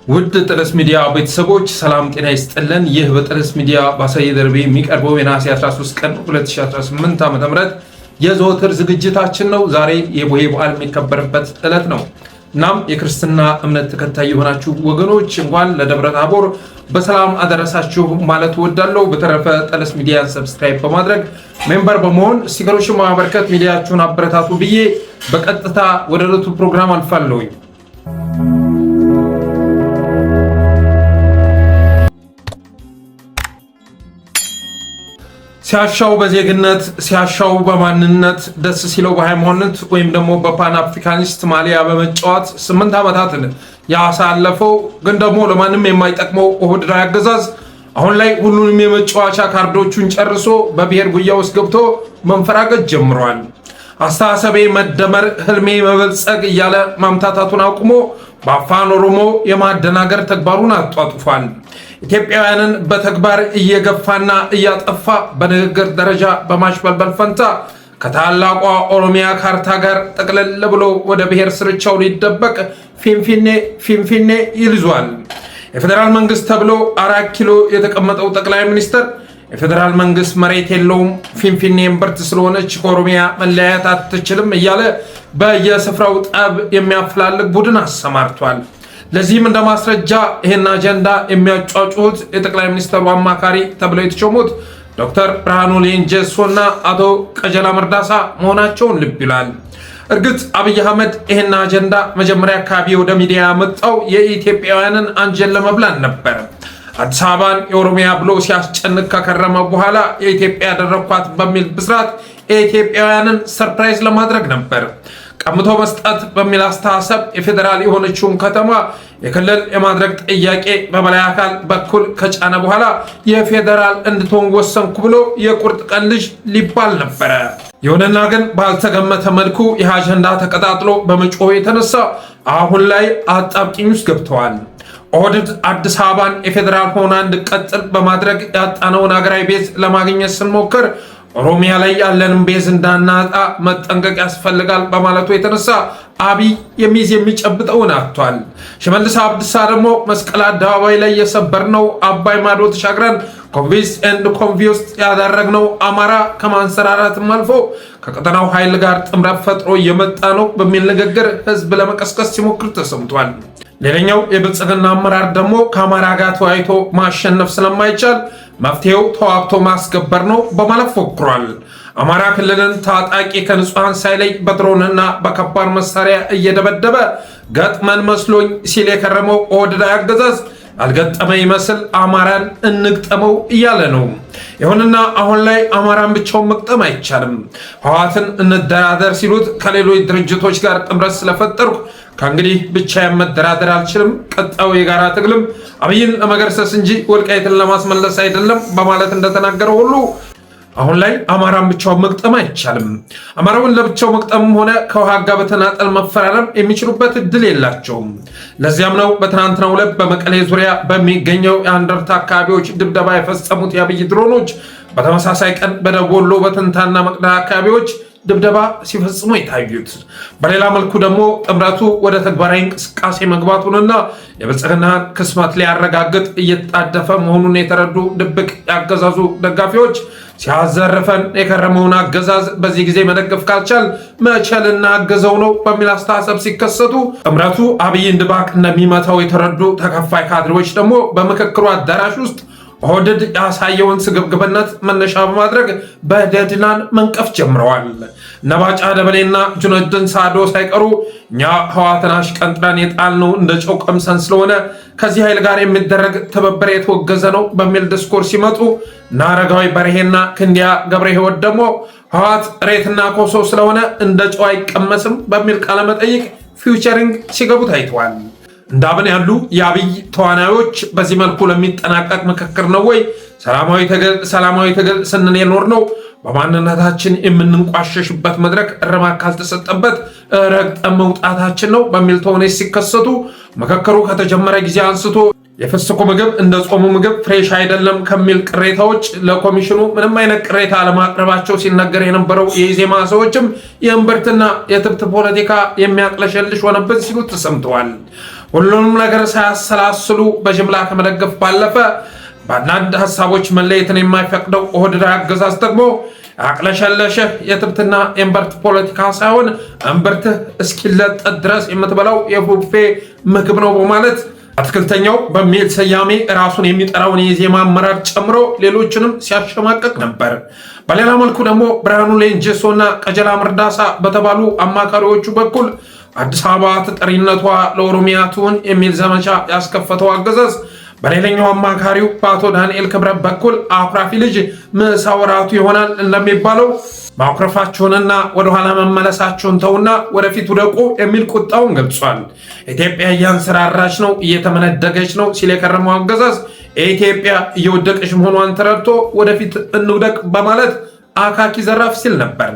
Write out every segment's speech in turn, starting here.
ውድ ጥርስ ሚዲያ ቤተሰቦች ሰላም ጤና ይስጥልን። ይህ በጥርስ ሚዲያ ባሳየ ደርቤ የሚቀርበው የነሐሴ 13 ቀን 2018 ዓ.ም የዘወትር ዝግጅታችን ነው። ዛሬ የቡሄ በዓል የሚከበርበት ዕለት ነው። እናም የክርስትና እምነት ተከታይ የሆናችሁ ወገኖች እንኳን ለደብረ ታቦር በሰላም አደረሳችሁ ማለት እወዳለሁ። በተረፈ ጥርስ ሚዲያን ሰብስክራይብ በማድረግ ሜምበር በመሆን ስቲከሮችን በማበርከት ሚዲያችሁን አበረታቱ ብዬ በቀጥታ ወደ ዕለቱ ፕሮግራም አልፋለሁኝ። ሲያሻው በዜግነት ሲያሻው በማንነት ደስ ሲለው በሃይማኖት ወይም ደግሞ በፓን አፍሪካኒስት ማሊያ በመጫወት 8 ዓመታትን ያሳለፈው ግን ደግሞ ለማንም የማይጠቅመው ኦህዴድ አገዛዝ አሁን ላይ ሁሉንም የመጫወቻ ካርዶቹን ጨርሶ በብሔር ጉያ ውስጥ ገብቶ መንፈራገጥ ጀምሯል። አስተሳሰቤ መደመር ህልሜ መበልጸግ እያለ ማምታታቱን አቁሞ በአፋን ኦሮሞ የማደናገር ተግባሩን አጧጥፏል። ኢትዮጵያውያንን በተግባር እየገፋና እያጠፋ በንግግር ደረጃ በማሽበልበል ፈንታ ከታላቋ ኦሮሚያ ካርታ ጋር ጠቅለል ብሎ ወደ ብሔር ስርቻው ሊደበቅ ፊንፊኔ ይልዟል። የፌዴራል መንግስት ተብሎ 4 ኪሎ የተቀመጠው ጠቅላይ ሚኒስትር የፌዴራል መንግስት መሬት የለውም፣ ፊንፊኔ እምብርት ስለሆነች ከኦሮሚያ መለያየት አትችልም እያለ በየስፍራው ጠብ የሚያፈላልግ ቡድን አሰማርቷል። ለዚህም እንደ ማስረጃ ይህን አጀንዳ የሚያጫጩት የጠቅላይ ሚኒስትሩ አማካሪ ተብለው የተሾሙት ዶክተር ብርሃኑ ሌንጀሶና አቶ ቀጀላ መርዳሳ መሆናቸውን ልብ ይላል። እርግጥ አብይ አህመድ ይህን አጀንዳ መጀመሪያ አካባቢ ወደ ሚዲያ ያመጣው የኢትዮጵያውያንን አንጀል ለመብላት ነበር። አዲስ አበባን የኦሮሚያ ብሎ ሲያስጨንቅ ከከረመ በኋላ የኢትዮጵያ ያደረኳት በሚል ብስራት የኢትዮጵያውያንን ሰርፕራይዝ ለማድረግ ነበር። ቀምቶ መስጠት በሚል አስተሳሰብ የፌዴራል የሆነችውን ከተማ የክልል የማድረግ ጥያቄ በበላይ አካል በኩል ከጫነ በኋላ የፌዴራል እንድትሆን ወሰንኩ ብሎ የቁርጥ ቀን ልጅ ሊባል ነበረ። ይሁንና ግን ባልተገመተ መልኩ ይህ አጀንዳ ተቀጣጥሎ በመጮህ የተነሳ አሁን ላይ አጣብቂኝ ውስጥ ገብተዋል። ኦህዴድ አዲስ አበባን የፌዴራል ሆና እንድትቀጥል በማድረግ ያጣነውን ሀገራዊ ቤዝ ለማግኘት ስንሞክር ኦሮሚያ ላይ ያለንን ቤዝ እንዳናጣ መጠንቀቅ ያስፈልጋል በማለቱ የተነሳ አብይ የሚይዝ የሚጨብጠውን አጥቷል። ሽመልስ አብዲሳ ደግሞ መስቀል አደባባይ ላይ የሰበርነው አባይ ማዶ ተሻግረን ኮንቪንስ ኤንድ ኮንቪውስት ያደረግነው አማራ ከማንሰራራትም አልፎ ከቀጠናው ኃይል ጋር ጥምረት ፈጥሮ እየመጣ ነው በሚል ንግግር ህዝብ ለመቀስቀስ ሲሞክር ተሰምቷል። ሌላኛው የብልጽግና አመራር ደግሞ ከአማራ ጋር ተወያይቶ ማሸነፍ ስለማይቻል መፍትሄው ተዋግቶ ማስገበር ነው በማለት ፎክሯል። አማራ ክልልን ታጣቂ ከንጹሃን ሳይለይ በድሮንና በከባድ መሳሪያ እየደበደበ ገጥመን መስሎኝ ሲል የከረመው ኦህዴድ አገዛዝ አልገጠመ ይመስል አማራን እንግጠመው እያለ ነው። ይሁንና አሁን ላይ አማራን ብቻውን መግጠም አይቻልም። ህወሓትን እንደራደር ሲሉት ከሌሎች ድርጅቶች ጋር ጥምረት ስለፈጠርኩ ከእንግዲህ ብቻዬን መደራደር አልችልም፣ ቀጣዩ የጋራ ትግልም አብይን ለመገርሰስ እንጂ ወልቃይትን ለማስመለስ አይደለም በማለት እንደተናገረው ሁሉ አሁን ላይ አማራን ብቻውን መግጠም አይቻልም። አማራውን ለብቻው መግጠምም ሆነ ከውሃት ጋር በተናጠል መፈራረም የሚችሉበት እድል የላቸውም። ለዚያም ነው በትናንትናው ዕለት በመቀሌ ዙሪያ በሚገኘው የአንደርታ አካባቢዎች ድብደባ የፈጸሙት የአብይ ድሮኖች በተመሳሳይ ቀን በደቡብ ወሎ በትንታና መቅደላ አካባቢዎች ድብደባ ሲፈጽሙ የታዩት። በሌላ መልኩ ደግሞ ጥምረቱ ወደ ተግባራዊ እንቅስቃሴ መግባቱንና የብልጽግናን ክስመት ሊያረጋግጥ እየተጣደፈ መሆኑን የተረዱ ድብቅ ያገዛዙ ደጋፊዎች ሲያዘርፈን የከረመውን አገዛዝ በዚህ ጊዜ መደገፍ ካልቻል መቼ ልናገዘው ነው በሚል አስተሳሰብ ሲከሰቱ ጥምረቱ አብይን ድባቅ እንደሚመታው የተረዱ ተከፋይ ካድሬዎች ደግሞ በምክክሩ አዳራሽ ውስጥ ኦህዴድ ያሳየውን ስግብግብነት መነሻ በማድረግ በደድናን መንቀፍ ጀምረዋል። ነባጫ ደበሌና ጁነዲን ሳዶ ሳይቀሩ እኛ ህወሓትን አሽቀንጥረን የጣልነው እንደ ጨው ቀምሰን ስለሆነ ከዚህ ኃይል ጋር የሚደረግ ትብብር የተወገዘ ነው በሚል ዲስኮርስ ሲመጡ እና አረጋዊ በርሄና ክንዲያ ገብረ ህይወት ደግሞ ህወሓት ሬትና ኮሶ ስለሆነ እንደ ጨው አይቀመስም በሚል ቃለመጠይቅ ፊውቸሪንግ ሲገቡ ታይተዋል። እንዳብን ያሉ የአብይ ተዋናዮች በዚህ መልኩ ለሚጠናቀቅ ምክክር ነው ወይ ሰላማዊ ትግል ስንል የኖር ነው በማንነታችን የምንንቋሸሽበት መድረክ እርማት ካልተሰጠበት ረግጠን መውጣታችን ነው በሚል ተውኔት ሲከሰቱ ምክክሩ ከተጀመረ ጊዜ አንስቶ የፍስኩ ምግብ እንደ ጾሙ ምግብ ፍሬሽ አይደለም ከሚል ቅሬታዎች ለኮሚሽኑ ምንም አይነት ቅሬታ ለማቅረባቸው ሲነገር የነበረው የኢዜማ ሰዎችም የእምብርትና የትብት ፖለቲካ የሚያቅለሸልሽ ሆነበት ሲሉ ተሰምተዋል። ሁሉንም ነገር ሳያሰላስሉ በጅምላ ከመደገፍ ባለፈ በአንዳንድ ሀሳቦች መለየትን የማይፈቅደው ኦህዴድ አገዛዝ ደግሞ አቅለሸለሸህ የትብትና የእምብርት ፖለቲካ ሳይሆን እምብርትህ እስኪለጠጥ ድረስ የምትበላው የቡፌ ምግብ ነው በማለት አትክልተኛው በሚል ስያሜ ራሱን የሚጠራውን የኢዜማ አመራር ጨምሮ ሌሎችንም ሲያሸማቀቅ ነበር። በሌላ መልኩ ደግሞ ብርሃኑ ሌንጀሶና ቀጀላ መርዳሳ በተባሉ አማካሪዎቹ በኩል አዲስ አበባ ተጠሪነቷ ለኦሮሚያ ትሁን የሚል ዘመቻ ያስከፈተው አገዛዝ በሌላኛው አማካሪው በአቶ ዳንኤል ክብረት በኩል አኩራፊ ልጅ ምሳ ወራቱ ይሆናል እንደሚባለው ማኩረፋቸውንና ወደኋላ መመለሳቸውን ተውና ወደፊት ውደቁ የሚል ቁጣውን ገልጿል። ኢትዮጵያ እያንሰራራች ነው፣ እየተመነደገች ነው ሲል የከረመው አገዛዝ ኢትዮጵያ እየወደቀች መሆኗን ተረድቶ ወደፊት እንውደቅ በማለት አካኪ ዘራፍ ሲል ነበር።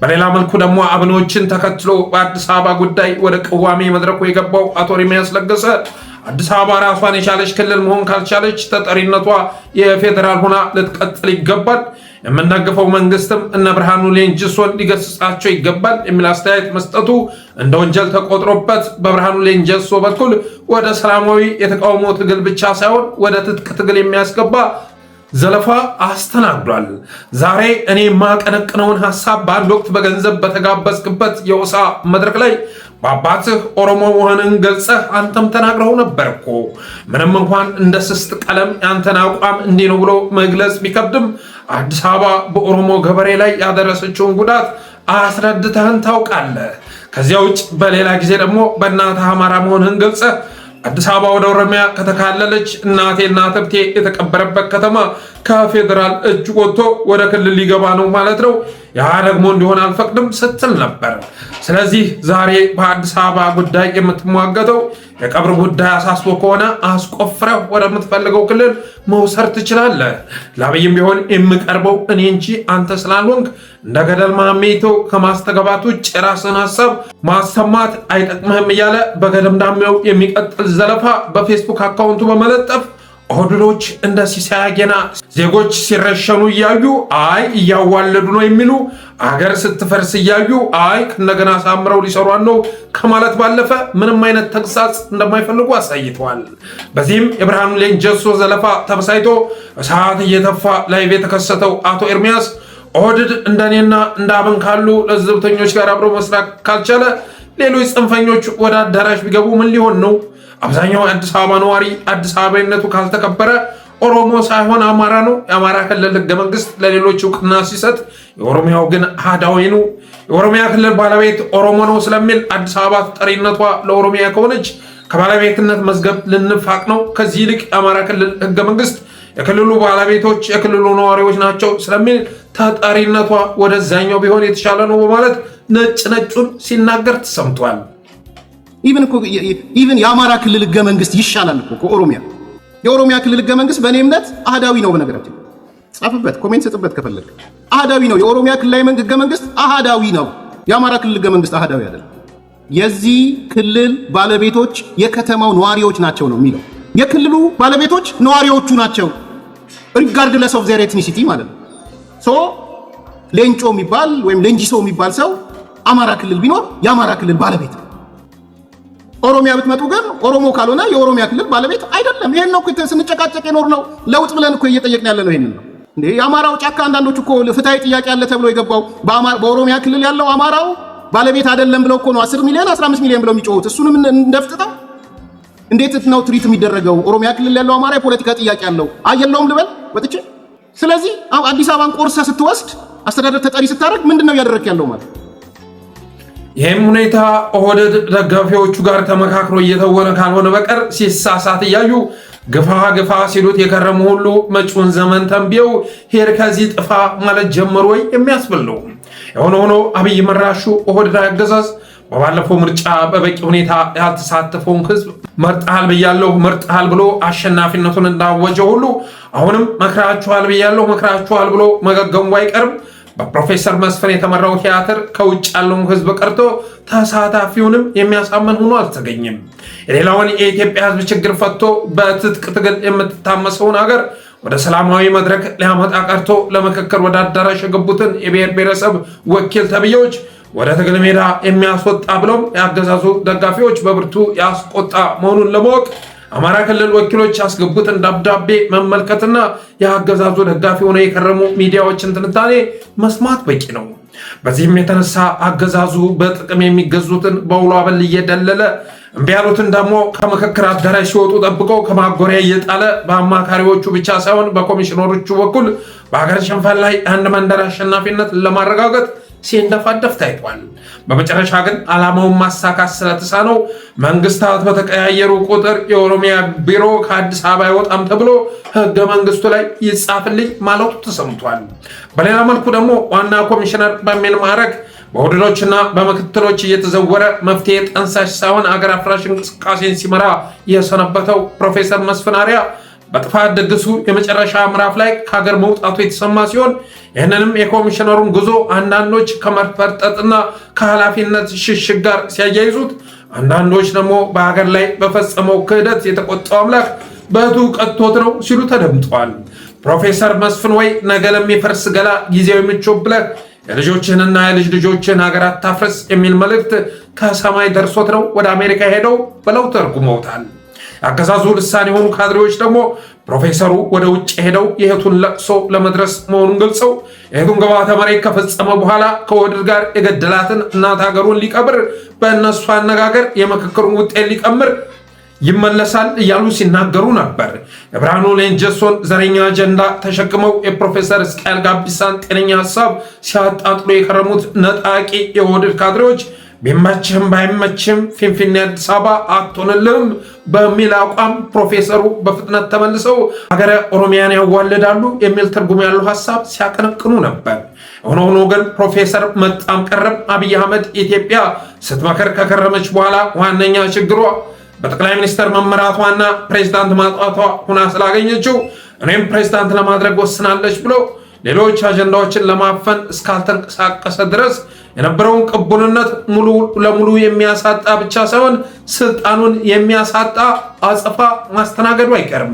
በሌላ መልኩ ደግሞ አብኖችን ተከትሎ በአዲስ አበባ ጉዳይ ወደ ቅዋሜ መድረኩ የገባው አቶ ኤርሚያስ ለገሰ አዲስ አበባ ራሷን የቻለች ክልል መሆን ካልቻለች ተጠሪነቷ የፌዴራል ሆና ልትቀጥል ይገባል፣ የምንደግፈው መንግስትም እነ ብርሃኑ ሌንጅሶን ሊገስጻቸው ይገባል የሚል አስተያየት መስጠቱ እንደ ወንጀል ተቆጥሮበት በብርሃኑ ሌንጀሶ በኩል ወደ ሰላማዊ የተቃውሞ ትግል ብቻ ሳይሆን ወደ ትጥቅ ትግል የሚያስገባ ዘለፋ አስተናግዷል። ዛሬ እኔ የማቀነቅነውን ሐሳብ በአንድ ወቅት በገንዘብ በተጋበዝክበት የውሳ መድረክ ላይ በአባትህ ኦሮሞ መሆንን ገልጸህ አንተም ተናግረው ነበር እኮ። ምንም እንኳን እንደ ስስት ቀለም ያንተን አቋም እንዲህ ነው ብሎ መግለጽ ቢከብድም አዲስ አበባ በኦሮሞ ገበሬ ላይ ያደረሰችውን ጉዳት አስረድተህን ታውቃለህ። ከዚያ ውጭ በሌላ ጊዜ ደግሞ በእናትህ አማራ መሆንህን ገልጸህ አዲስ አበባ ወደ ኦሮሚያ ከተካለለች እናቴና ትብቴ የተቀበረበት ከተማ ከፌዴራል እጅ ወጥቶ ወደ ክልል ሊገባ ነው ማለት ነው። ያ ደግሞ እንዲሆን አልፈቅድም ስትል ነበር። ስለዚህ ዛሬ በአዲስ አበባ ጉዳይ የምትሟገተው የቀብር ጉዳይ አሳስቦ ከሆነ አስቆፍረህ ወደምትፈልገው ክልል መውሰድ ትችላለህ። ለአብይም ቢሆን የምቀርበው እኔ እንጂ አንተ ስላልሆንክ እንደ ገደል ማሜቶ ከማስተጋባት ውጭ የራስን ሀሳብ ማሰማት አይጠቅምህም እያለ በገደምዳሜው የሚቀጥል ዘለፋ በፌስቡክ አካውንቱ በመለጠፍ ኦህዴዶች እንደ ሲሳይ አጌና ዜጎች ሲረሸኑ እያዩ አይ እያዋለዱ ነው የሚሉ አገር ስትፈርስ እያዩ አይ ከእንደገና ሳምረው ሊሰሯን ነው ከማለት ባለፈ ምንም አይነት ተግሳጽ እንደማይፈልጉ አሳይተዋል። በዚህም የብርሃኑ ሌንጀሶ ዘለፋ ተበሳይቶ እሳት እየተፋ ላይቭ የተከሰተው አቶ ኤርሚያስ ኦህዴድ እንደኔና እንደ አብን ካሉ ለዘብተኞች ጋር አብሮ መስራት ካልቻለ ሌሎች ጽንፈኞች ወደ አዳራሽ ቢገቡ ምን ሊሆን ነው? አብዛኛው የአዲስ አበባ ነዋሪ አዲስ አበባነቱ ካልተከበረ ኦሮሞ ሳይሆን አማራ ነው። የአማራ ክልል ህገ መንግስት ለሌሎች እውቅና ሲሰጥ የኦሮሚያው ግን አህዳዊ ነው። የኦሮሚያ ክልል ባለቤት ኦሮሞ ነው ስለሚል አዲስ አበባ ተጠሪነቷ ለኦሮሚያ ከሆነች ከባለቤትነት መዝገብ ልንፋቅ ነው። ከዚህ ይልቅ የአማራ ክልል ህገ መንግስት የክልሉ ባለቤቶች የክልሉ ነዋሪዎች ናቸው ስለሚል ተጠሪነቷ ወደዛኛው ቢሆን የተሻለ ነው በማለት ነጭ ነጩን ሲናገር ተሰምቷል። ኢቭን የአማራ ክልል ህገ መንግስት ይሻላል እኮ ከኦሮሚያ። የኦሮሚያ ክልል ህገ መንግስት በእኔ እምነት አህዳዊ ነው። በነገራችን ጻፍበት፣ ኮሜንት ስጥበት ከፈለግ። አህዳዊ ነው። የኦሮሚያ ክልላዊ ህገ መንግስት አህዳዊ ነው። የአማራ ክልል ህገ መንግስት አህዳዊ አይደለም። የዚህ ክልል ባለቤቶች የከተማው ነዋሪዎች ናቸው ነው የሚለው። የክልሉ ባለቤቶች ነዋሪዎቹ ናቸው ሪጋርድለስ ኦፍ ዜር ኤትኒሲቲ ማለት ነው። ሶ ሌንጮ የሚባል ወይም ሌንጂሶ የሚባል ሰው አማራ ክልል ቢኖር የአማራ ክልል ባለቤት ነው። ኦሮሚያ ብትመጡ ግን ኦሮሞ ካልሆነ የኦሮሚያ ክልል ባለቤት አይደለም። ይሄን ነው እኮ ስንጨቃጨቅ የኖር ነው። ለውጥ ብለን እኮ እየጠየቅን ያለ ነው። ይሄን ነው እንዴ የአማራው ጫካ አንዳንዶች እኮ ፍትሃዊ ጥያቄ አለ ተብሎ የገባው በኦሮሚያ ክልል ያለው አማራው ባለቤት አይደለም ብለው እኮ ነው 10 ሚሊዮን 15 ሚሊዮን ብለው የሚጮሁት። እሱንም እንደፍጥጠው እንዴት ነው ትሪት የሚደረገው? ኦሮሚያ ክልል ያለው አማራ የፖለቲካ ጥያቄ አለው አየለውም ልበል ወጥቼ። ስለዚህ አዲስ አበባን ቆርሰ ስትወስድ አስተዳደር ተጠሪ ስታደርግ ምንድነው እያደረክ ያለው ማለት? ይህም ሁኔታ ኦህዴድ ደጋፊዎቹ ጋር ተመካክሮ እየተወነ ካልሆነ በቀር ሲሳሳት እያዩ ግፋ ሲሉት የከረሙ ሁሉ መጪውን ዘመን ተንብየው ሄር ከዚህ ጥፋ ማለት ጀመሩ ወይ የሚያስብል ነው። የሆነ ሆኖ አብይ መራሹ ኦህዴድ አገዛዝ በባለፈው ምርጫ በበቂ ሁኔታ ያልተሳተፈውን ህዝብ መርጠሃል ብያለሁ መርጠሃል ብሎ አሸናፊነቱን እንዳወጀ ሁሉ አሁንም መክራችኋል ብያለሁ መክራችኋል ብሎ መገገሙ አይቀርም። በፕሮፌሰር መስፍን የተመራው ቲያትር ከውጭ ያለውን ህዝብ ቀርቶ ተሳታፊውንም የሚያሳምን ሆኖ አልተገኘም። የሌላውን የኢትዮጵያ ህዝብ ችግር ፈቶ በትጥቅ ትግል የምትታመሰውን ሀገር ወደ ሰላማዊ መድረክ ሊያመጣ ቀርቶ ለምክክር ወደ አዳራሽ የገቡትን የብሔር ብሔረሰብ ወኪል ተብዬዎች ወደ ትግል ሜዳ የሚያስወጣ ብሎም የአገዛዙ ደጋፊዎች በብርቱ ያስቆጣ መሆኑን ለማወቅ አማራ ክልል ወኪሎች ያስገቡትን ደብዳቤ መመልከትና የአገዛዙ ደጋፊ ሆነው የከረሙ ሚዲያዎችን ትንታኔ መስማት በቂ ነው። በዚህም የተነሳ አገዛዙ በጥቅም የሚገዙትን በውሎ አበል እየደለለ እምቢ ያሉትን ደግሞ ከምክክር አዳራሽ ሲወጡ ጠብቀው ከማጎሪያ እየጣለ በአማካሪዎቹ ብቻ ሳይሆን በኮሚሽነሮቹ በኩል በሀገር ሽንፈት ላይ አንድ መንደር አሸናፊነት ለማረጋገጥ ሲንደፋደፍ ታይቷል። በመጨረሻ ግን ዓላማውን ማሳካት ስለተሳነው መንግስታት በተቀያየሩ ቁጥር የኦሮሚያ ቢሮ ከአዲስ አበባ አይወጣም ተብሎ ህገ መንግስቱ ላይ ይጻፍልኝ ማለቱ ተሰምቷል። በሌላ መልኩ ደግሞ ዋና ኮሚሽነር በሚል ማዕረግ በኦህዴዶችና በምክትሎች እየተዘወረ መፍትሄ ጠንሳሽ ሳይሆን አገር አፍራሽ እንቅስቃሴን ሲመራ የሰነበተው ፕሮፌሰር መስፍን አርአያ በጥፋት ድግሱ የመጨረሻ ምዕራፍ ላይ ከሀገር መውጣቱ የተሰማ ሲሆን ይህንንም የኮሚሽነሩን ጉዞ አንዳንዶች ከመፈርጠጥና ከኃላፊነት ሽሽግ ጋር ሲያያይዙት፣ አንዳንዶች ደግሞ በሀገር ላይ በፈጸመው ክህደት የተቆጣው አምላክ በእቱ ቀጥቶት ነው ሲሉ ተደምጠዋል። ፕሮፌሰር መስፍን ወይ ነገ ለሚፈርስ ገላ ጊዜያዊ ምቾት ብለህ የልጆችህንና የልጅ ልጆችህን ሀገር አታፍርስ የሚል መልእክት ከሰማይ ደርሶት ነው ወደ አሜሪካ ሄደው ብለው ተርጉመውታል። የአገዛዙ ልሳን የሆኑ ካድሬዎች ደግሞ ፕሮፌሰሩ ወደ ውጭ ሄደው የእህቱን ለቅሶ ለመድረስ መሆኑን ገልጸው የእህቱን ግብዓተ መሬት ከፈጸመ በኋላ ከኦህዴድ ጋር የገደላትን እናት ሀገሩን ሊቀብር በእነሱ አነጋገር የምክክሩን ውጤት ሊቀምር ይመለሳል እያሉ ሲናገሩ ነበር። የብርሃኑ ሌንጀሶን ዘረኛ አጀንዳ ተሸክመው የፕሮፌሰር እስቅያስ ጋቢሳን ጤነኛ ሀሳብ ሲያጣጥሉ የከረሙት ነጣቂ የኦህዴድ ካድሬዎች ቢመችህም ባይመችህም ፊንፊኔ አዲስ አበባ አትሆንልህም በሚል አቋም ፕሮፌሰሩ በፍጥነት ተመልሰው ሀገረ ኦሮሚያን ያዋልዳሉ የሚል ትርጉም ያለው ሀሳብ ሲያቀነቅኑ ነበር። ሆኖ ግን ፕሮፌሰር መጣም ቀረም አብይ አህመድ ኢትዮጵያ ስትመከር ከከረመች በኋላ ዋነኛ ችግሯ በጠቅላይ ሚኒስትር መመራቷና ፕሬዝዳንት ማጣቷ ሁና ስላገኘችው እኔም ፕሬዝዳንት ለማድረግ ወስናለች ብሎ ሌሎች አጀንዳዎችን ለማፈን እስካልተንቀሳቀሰ ድረስ የነበረውን ቅቡልነት ሙሉ ለሙሉ የሚያሳጣ ብቻ ሳይሆን ስልጣኑን የሚያሳጣ አጸፋ ማስተናገዱ አይቀርም።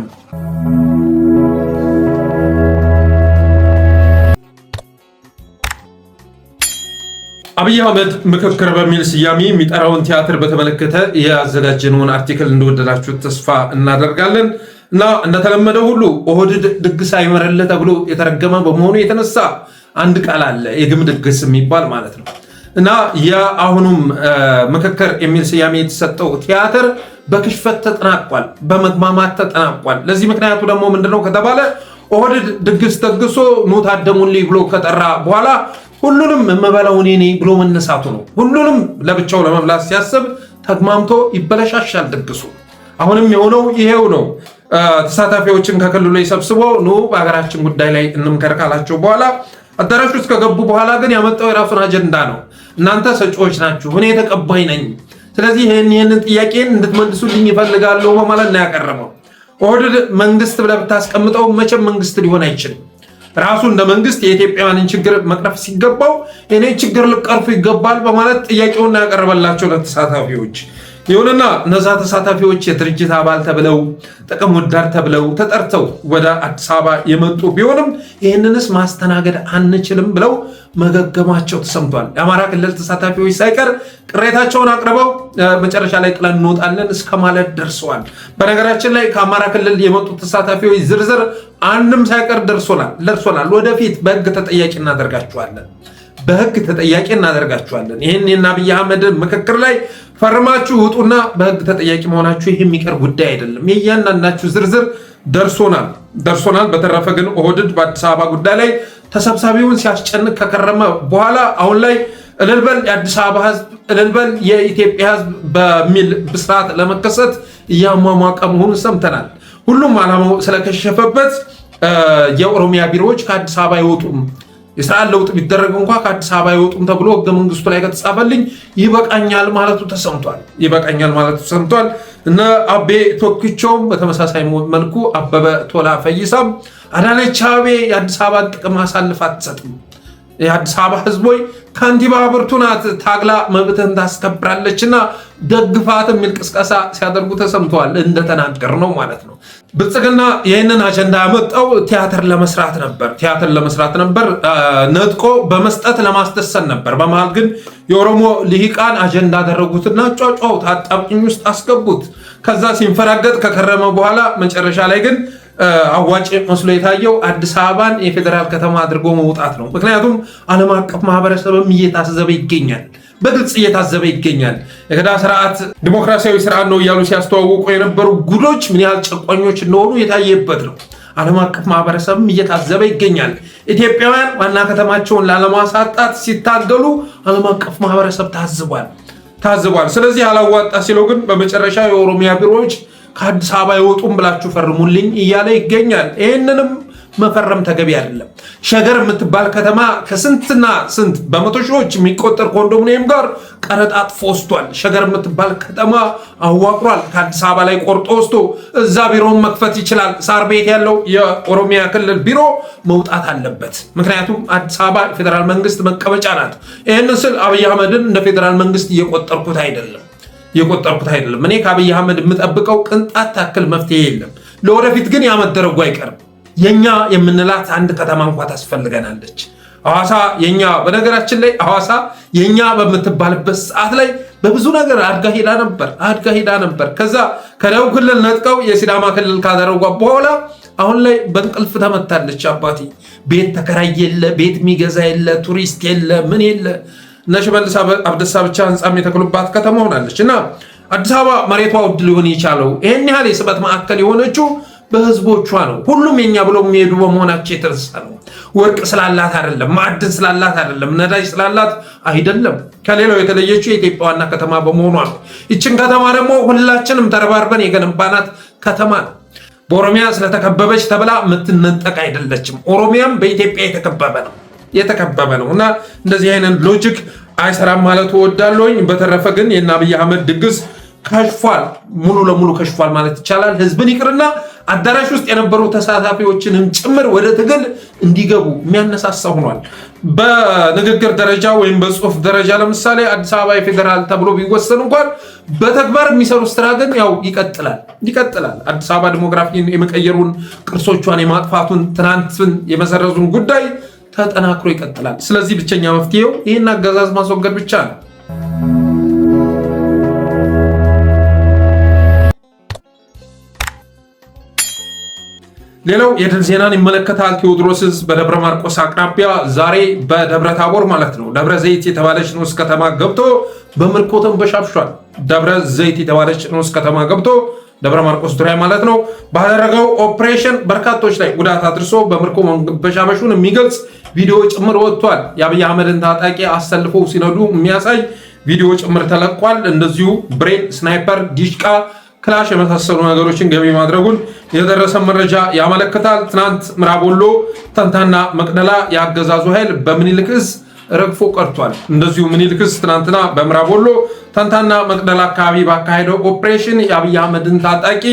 አብይ አህመድ ምክክር በሚል ስያሜ የሚጠራውን ቲያትር በተመለከተ ያዘጋጀነውን አርቲክል እንደወደዳችሁ ተስፋ እናደርጋለን እና እንደተለመደው ሁሉ ኦህዴድ ድግስ አይመረለ ተብሎ የተረገመ በመሆኑ የተነሳ አንድ ቃል አለ፣ የግም ድግስ የሚባል ማለት ነው። እና የአሁኑም ምክክር የሚል ስያሜ የተሰጠው ቲያትር በክሽፈት ተጠናቋል፣ በመግማማት ተጠናቋል። ለዚህ ምክንያቱ ደግሞ ምንድነው ከተባለ ኦህዴድ ድግስ ደግሶ ኑ ታደሙልኝ ብሎ ከጠራ በኋላ ሁሉንም የምበላው እኔ ነኝ ብሎ መነሳቱ ነው። ሁሉንም ለብቻው ለመብላት ሲያስብ ተግማምቶ ይበለሻሻል ድግሱ። አሁንም የሆነው ይሄው ነው። ተሳታፊዎችን ከክልሉ ሰብስቦ ኑ በሀገራችን ጉዳይ ላይ እንምከር ካላቸው በኋላ አዳራሽ ውስጥ ከገቡ በኋላ ግን ያመጣው የራሱን አጀንዳ ነው። እናንተ ሰጪዎች ናችሁ፣ እኔ ተቀባይ ነኝ፣ ስለዚህ ይህንን ጥያቄን እንድትመልሱልኝ ይፈልጋለሁ በማለት ነው ያቀረበው። ኦህዴድ መንግስት ብለህ ብታስቀምጠው መቼም መንግስት ሊሆን አይችልም። ራሱ እንደ መንግስት የኢትዮጵያውያንን ችግር መቅረፍ ሲገባው እኔ ችግር ልቀርፉ ይገባል በማለት ጥያቄውን ያቀረበላቸው ለተሳታፊዎች። ይሁንና እነዛ ተሳታፊዎች የድርጅት አባል ተብለው ጥቅም ወዳድ ተብለው ተጠርተው ወደ አዲስ አበባ የመጡ ቢሆንም ይህንንስ ማስተናገድ አንችልም ብለው መገገማቸው ተሰምቷል። የአማራ ክልል ተሳታፊዎች ሳይቀር ቅሬታቸውን አቅርበው መጨረሻ ላይ ጥለን እንወጣለን እስከ ማለት ደርሰዋል። በነገራችን ላይ ከአማራ ክልል የመጡ ተሳታፊዎች ዝርዝር አንድም ሳይቀር ደርሶናል። ወደፊት በህግ ተጠያቂ እናደርጋቸዋለን። ይህን የአብይ አህመድ ምክክር ላይ ፈርማችሁ ውጡና በህግ ተጠያቂ መሆናችሁ ይህ የሚቀር ጉዳይ አይደለም። የእያንዳንዳችሁ ዝርዝር ደርሶናል። በተረፈ ግን ኦህዴድ በአዲስ አበባ ጉዳይ ላይ ተሰብሳቢውን ሲያስጨንቅ ከከረመ በኋላ አሁን ላይ እልልበል የአዲስ አበባ ህዝብ፣ እልልበል የኢትዮጵያ ህዝብ በሚል ብስራት ለመከሰት እያሟሟቀ መሆኑን ሰምተናል። ሁሉም ዓላማው ስለከሸፈበት የኦሮሚያ ቢሮዎች ከአዲስ አበባ አይወጡም፣ የስርዓት ለውጥ ቢደረግ እንኳ ከአዲስ አበባ አይወጡም ተብሎ ህገ መንግስቱ ላይ ከተጻፈልኝ ይበቃኛል ማለቱ ተሰምቷል። እነ አቤ ቶኪቾም በተመሳሳይ መልኩ አበበ ቶላ ፈይሳም አዳነች አቤቤ የአዲስ አበባን ጥቅም አሳልፋ አትሰጥም፣ የአዲስ አበባ ህዝቦች ከንቲባ ብርቱ ናት፣ ታግላ መብትህን ታስከብራለችና ደግፋት የሚል ቅስቀሳ ሲያደርጉ ተሰምተዋል። እንደተናገር ነው ማለት ነው። ብልጽግና ይህንን አጀንዳ ያመጣው ቲያትር ለመስራት ነበር፣ ነጥቆ በመስጠት ለማስደሰት ነበር። በመሃል ግን የኦሮሞ ልሂቃን አጀንዳ አደረጉትና ጫጫውት አጣብቂኝ ውስጥ አስገቡት። ከዛ ሲንፈራገጥ ከከረመ በኋላ መጨረሻ ላይ ግን አዋጭ መስሎ የታየው አዲስ አበባን የፌዴራል ከተማ አድርጎ መውጣት ነው። ምክንያቱም ዓለም አቀፍ ማህበረሰብም እየታዘበ ይገኛል፣ በግልጽ እየታዘበ ይገኛል። የገዳ ስርዓት ዲሞክራሲያዊ ስርዓት ነው እያሉ ሲያስተዋውቁ የነበሩ ጉዶች ምን ያህል ጨቋኞች እንደሆኑ የታየበት ነው። ዓለም አቀፍ ማህበረሰብም እየታዘበ ይገኛል። ኢትዮጵያውያን ዋና ከተማቸውን ላለማሳጣት ሲታገሉ ዓለም አቀፍ ማህበረሰብ ታዝቧል። ስለዚህ አላዋጣ ሲለው ግን በመጨረሻ የኦሮሚያ ቢሮዎች ከአዲስ አበባ ይወጡም ብላችሁ ፈርሙልኝ እያለ ይገኛል። ይህንንም መፈረም ተገቢ አይደለም። ሸገር የምትባል ከተማ ከስንትና ስንት በመቶ ሺዎች የሚቆጠር ኮንዶሚኒየም ጋር ቀረጣጥፎ ወስዷል። ሸገር የምትባል ከተማ አዋቅሯል። ከአዲስ አበባ ላይ ቆርጦ ወስዶ እዛ ቢሮውን መክፈት ይችላል። ሳር ቤት ያለው የኦሮሚያ ክልል ቢሮ መውጣት አለበት። ምክንያቱም አዲስ አበባ ፌዴራል መንግስት መቀመጫ ናት። ይህን ስል አብይ አህመድን እንደ ፌዴራል መንግስት እየቆጠርኩት አይደለም። እኔ ከአብይ አህመድ የምጠብቀው ቅንጣት ታክል መፍትሄ የለም። ለወደፊት ግን ያመደረጉ አይቀርም። የኛ የምንላት አንድ ከተማ እንኳ ታስፈልገናለች። ሐዋሳ የኛ፣ በነገራችን ላይ ሐዋሳ የኛ በምትባልበት ሰዓት ላይ በብዙ ነገር አድጋ ሄዳ ነበር። ከዛ ከደቡብ ክልል ነጥቀው የሲዳማ ክልል ካደረጓ በኋላ አሁን ላይ በእንቅልፍ ተመታለች። አባቴ ቤት ተከራይ የለ፣ ቤት የሚገዛ የለ፣ ቱሪስት የለ፣ ምን የለ። እነ ሽመልስ አብዲሳ ብቻ ህንፃም የተክሉባት ከተማ ሆናለች። እና አዲስ አበባ መሬቷ ውድ ሊሆን የቻለው ይህን ያህል የስበት ማዕከል የሆነችው በህዝቦቿ ነው። ሁሉም የኛ ብለው የሚሄዱ በመሆናቸው የተነሳ ነው። ወርቅ ስላላት አይደለም፣ ማዕድን ስላላት አይደለም፣ ነዳጅ ስላላት አይደለም። ከሌላው የተለየችው የኢትዮጵያ ዋና ከተማ በመሆኗ ነው። ይችን ከተማ ደግሞ ሁላችንም ተረባርበን የገነባናት ከተማ ነው። በኦሮሚያ ስለተከበበች ተብላ የምትነጠቅ አይደለችም። ኦሮሚያም በኢትዮጵያ የተከበበ ነው እና እንደዚህ አይነት ሎጂክ አይሰራም ማለት እወዳለሁኝ። በተረፈ ግን የእነ አብይ አህመድ ድግስ ከሽፏል፣ ሙሉ ለሙሉ ከሽፏል ማለት ይቻላል። ህዝብን ይቅርና አዳራሽ ውስጥ የነበሩ ተሳታፊዎችንም ጭምር ወደ ትግል እንዲገቡ የሚያነሳሳ ሆኗል። በንግግር ደረጃ ወይም በጽሁፍ ደረጃ ለምሳሌ አዲስ አበባ የፌዴራል ተብሎ ቢወሰን እንኳን በተግባር የሚሰሩት ስራ ግን ያው ይቀጥላል። አዲስ አበባ ዲሞግራፊን የመቀየሩን፣ ቅርሶቿን የማጥፋቱን፣ ትናንትን የመሰረዙን ጉዳይ ተጠናክሮ ይቀጥላል። ስለዚህ ብቸኛ መፍትሄው ይህን አገዛዝ ማስወገድ ብቻ ነው። ሌላው የድል ዜናን ይመለከታል። ቴዎድሮስ ዕዝ በደብረ ማርቆስ አቅራቢያ ዛሬ በደብረ ታቦር ማለት ነው ደብረ ዘይት የተባለች ንዑስ ከተማ ገብቶ በምርኮ ተንበሻብሿል። ደብረ ዘይት የተባለች ንዑስ ከተማ ገብቶ ደብረ ማርቆስ ዙሪያ ማለት ነው ባደረገው ኦፕሬሽን በርካቶች ላይ ጉዳት አድርሶ በምርኮ መንበሻበሹን የሚገልጽ ቪዲዮ ጭምር ወጥቷል። የአብይ አህመድን ታጣቂ አሰልፈው ሲነዱ የሚያሳይ ቪዲዮ ጭምር ተለቋል። እንደዚሁ ብሬን፣ ስናይፐር፣ ዲሽቃ፣ ክላሽ የመሳሰሉ ነገሮችን ገቢ ማድረጉን የደረሰ መረጃ ያመለክታል። ትናንት ምዕራብ ወሎ ተንታና መቅደላ የአገዛዙ ኃይል በምኒልክ ዕዝ ረግፎ ቀርቷል። እንደዚሁ ምኒልክ ዕዝ ትናንትና በምዕራብ ወሎ ተንታና መቅደላ አካባቢ ባካሄደው ኦፕሬሽን የአብይ አህመድን ታጣቂ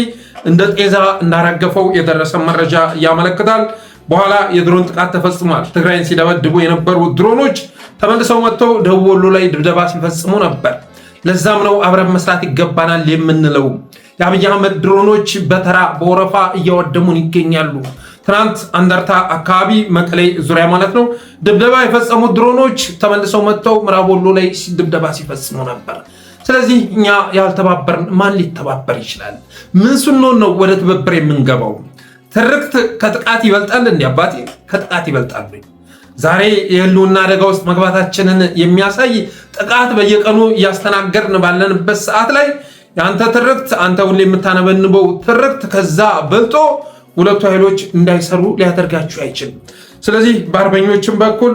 እንደ ጤዛ እንዳረገፈው የደረሰ መረጃ ያመለክታል። በኋላ የድሮን ጥቃት ተፈጽሟል። ትግራይን ሲደበድቡ የነበሩ ድሮኖች ተመልሰው መጥተው ደቡብ ወሎ ላይ ድብደባ ሲፈጽሙ ነበር። ለዛም ነው አብረን መስራት ይገባናል የምንለው። የአብይ አህመድ ድሮኖች በተራ በወረፋ እያወደሙን ይገኛሉ። ትናንት አንደርታ አካባቢ መቀሌ ዙሪያ ማለት ነው ድብደባ የፈጸሙት ድሮኖች ተመልሰው መጥተው ምዕራብ ወሎ ላይ ድብደባ ሲፈጽሙ ነበር። ስለዚህ እኛ ያልተባበርን ማን ሊተባበር ይችላል? ምን ስንሆን ነው ወደ ትብብር የምንገባው? ትርክት ከጥቃት ይበልጣል እንዴ? አባቴ ከጥቃት ይበልጣል። ዛሬ የህልውና አደጋ ውስጥ መግባታችንን የሚያሳይ ጥቃት በየቀኑ እያስተናገድን ባለንበት ሰዓት ላይ የአንተ ትርክት፣ አንተ ሁሌ የምታነበንበው ትርክት ከዛ በልጦ ሁለቱ ኃይሎች እንዳይሰሩ ሊያደርጋችሁ አይችልም። ስለዚህ በአርበኞችም በኩል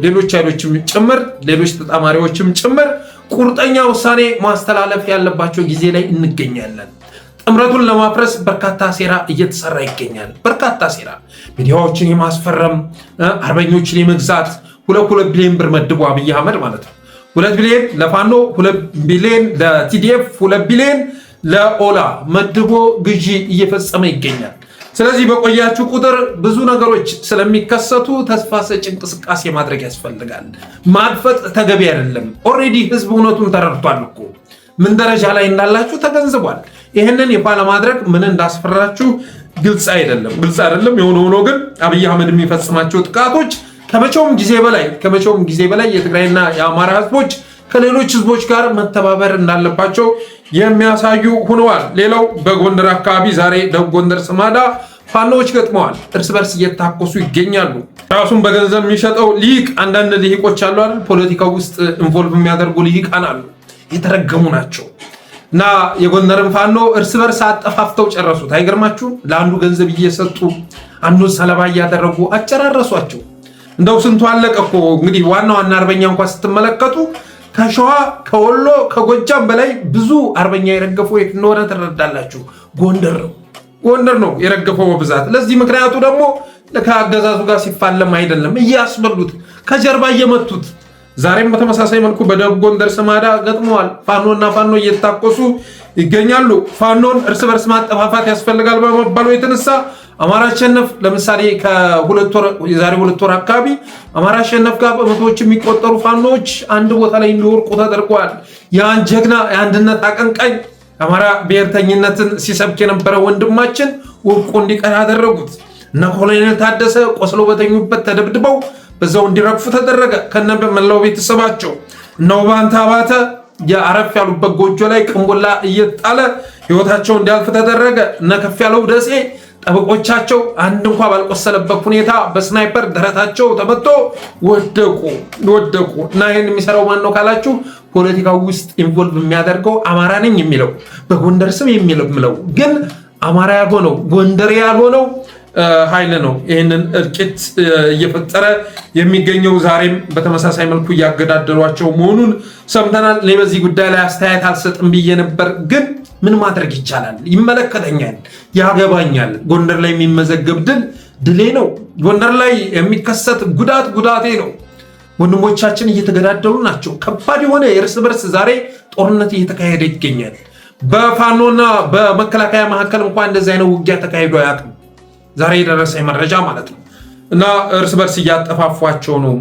ሌሎች ኃይሎችም ጭምር ሌሎች ተጣማሪዎችም ጭምር ቁርጠኛ ውሳኔ ማስተላለፍ ያለባቸው ጊዜ ላይ እንገኛለን። ጥምረቱን ለማፍረስ በርካታ ሴራ እየተሰራ ይገኛል። በርካታ ሴራ ሚዲያዎችን የማስፈረም አርበኞችን የመግዛት 2 ቢሊዮን ብር መድቦ አብይ አህመድ ማለት ነው 2 ቢሊዮን ለፋኖ 2 ቢሊዮን ለቲዲኤፍ 2 ቢሊዮን ለኦላ መድቦ ግዢ እየፈጸመ ይገኛል። ስለዚህ በቆያችሁ ቁጥር ብዙ ነገሮች ስለሚከሰቱ ተስፋ ሰጪ እንቅስቃሴ ማድረግ ያስፈልጋል። ማድፈጥ ተገቢ አይደለም። ኦልሬዲ ህዝብ እውነቱን ተረድቷል እኮ ምን ደረጃ ላይ እንዳላችሁ ተገንዝቧል። ይህንን ይፋ ለማድረግ ምን እንዳስፈራችሁ ግልጽ አይደለም። የሆነ ሆኖ ግን አብይ አህመድ የሚፈጽማቸው ጥቃቶች ከመቼውም ጊዜ በላይ የትግራይና የአማራ ህዝቦች ከሌሎች ህዝቦች ጋር መተባበር እንዳለባቸው የሚያሳዩ ሆነዋል። ሌላው በጎንደር አካባቢ ዛሬ ደቡብ ጎንደር ስማዳ ፋኖዎች ገጥመዋል። እርስ በርስ እየታኮሱ ይገኛሉ። ራሱን በገንዘብ የሚሸጠው ሊቅ አንዳንድ ሊቆች አሉ አይደል? ፖለቲካው ውስጥ ኢንቮልቭ የሚያደርጉ ሊቃን አሉ። የተረገሙ ናቸው። እና የጎንደርን ፋኖ እርስ በርስ አጠፋፍተው ጨረሱት። አይገርማችሁም? ለአንዱ ገንዘብ እየሰጡ አንዱን ሰለባ እያደረጉ አጨራረሷቸው። እንደው ስንቱ አለቀ እኮ። እንግዲህ ዋና አርበኛ እንኳን ስትመለከቱ ከሸዋ ከወሎ ከጎጃም በላይ ብዙ አርበኛ የረገፈው የት እንደሆነ ትረዳላችሁ። ጎንደር ነው የረገፈው በብዛት። ለዚህ ምክንያቱ ደግሞ ከአገዛዙ ጋር ሲፋለም አይደለም፣ እያስበሉት ከጀርባ እየመቱት። ዛሬም በተመሳሳይ መልኩ በደቡብ ጎንደር ስማዳ ገጥመዋል። ፋኖ እየታኮሱ ይገኛሉ። ፋኖን እርስ በርስ ማጠፋፋት ያስፈልጋል በመባሉ የተነሳ አማራ አሸነፍ ለምሳሌ የዛሬ 2 ወር አካባቢ አማራ አሸነፍ ጋር በመቶዎች የሚቆጠሩ ፋኖዎች አንድ ቦታ ላይ እንዲወርቁ ተደርገዋል። ያን ጀግና የአንድነት አቀንቃኝ አማራ ብሔርተኝነትን ሲሰብክ የነበረ ወንድማችን ወርቆ እንዲቀር ያደረጉት እነ ኮሎኔል ታደሰ ቆስለው በተኙበት ተደብድበው በዛው እንዲረግፉ ተደረገ ከነ መላው ቤተሰባቸው። እነ ውባንታ አባተ የአረፍ ያሉበት ጎጆ ላይ ቅንቦላ እየጣለ ህይወታቸው እንዲያልፍ ተደረገ። እነ ከፍ ያለው ደሴ ጠበቆቻቸው አንድ እንኳ ባልቆሰለበት ሁኔታ በስናይፐር ደረታቸው ተመቶ ወደቁ። እና ይህን የሚሰራው ማን ነው ካላችሁ ፖለቲካው ውስጥ ኢንቮልቭ የሚያደርገው አማራ ነኝ የሚለው በጎንደር ስም የሚለው ግን አማራ ያልሆነው ጎንደር ያልሆነው ኃይል ነው ይህንን እልቂት እየፈጠረ የሚገኘው። ዛሬም በተመሳሳይ መልኩ እያገዳደሏቸው መሆኑን ሰምተናል። እኔ በዚህ ጉዳይ ላይ አስተያየት አልሰጥም ብዬ ነበር፣ ግን ምን ማድረግ ይቻላል? ይመለከተኛል፣ ያገባኛል። ጎንደር ላይ የሚመዘገብ ድሌ ነው። ጎንደር ላይ የሚከሰት ጉዳቴ ነው። ወንድሞቻችን እየተገዳደሉ ናቸው። ከባድ የሆነ የእርስ በርስ ዛሬ ጦርነት እየተካሄደ ይገኛል። በፋኖና በመከላከያ መካከል እንኳን እንደዚህ አይነት ውጊያ ተካሂዶ አያውቅም። ዛሬ የደረሰኝ መረጃ ማለት ነው። እና እርስ በርስ እያጠፋፏቸው ነው።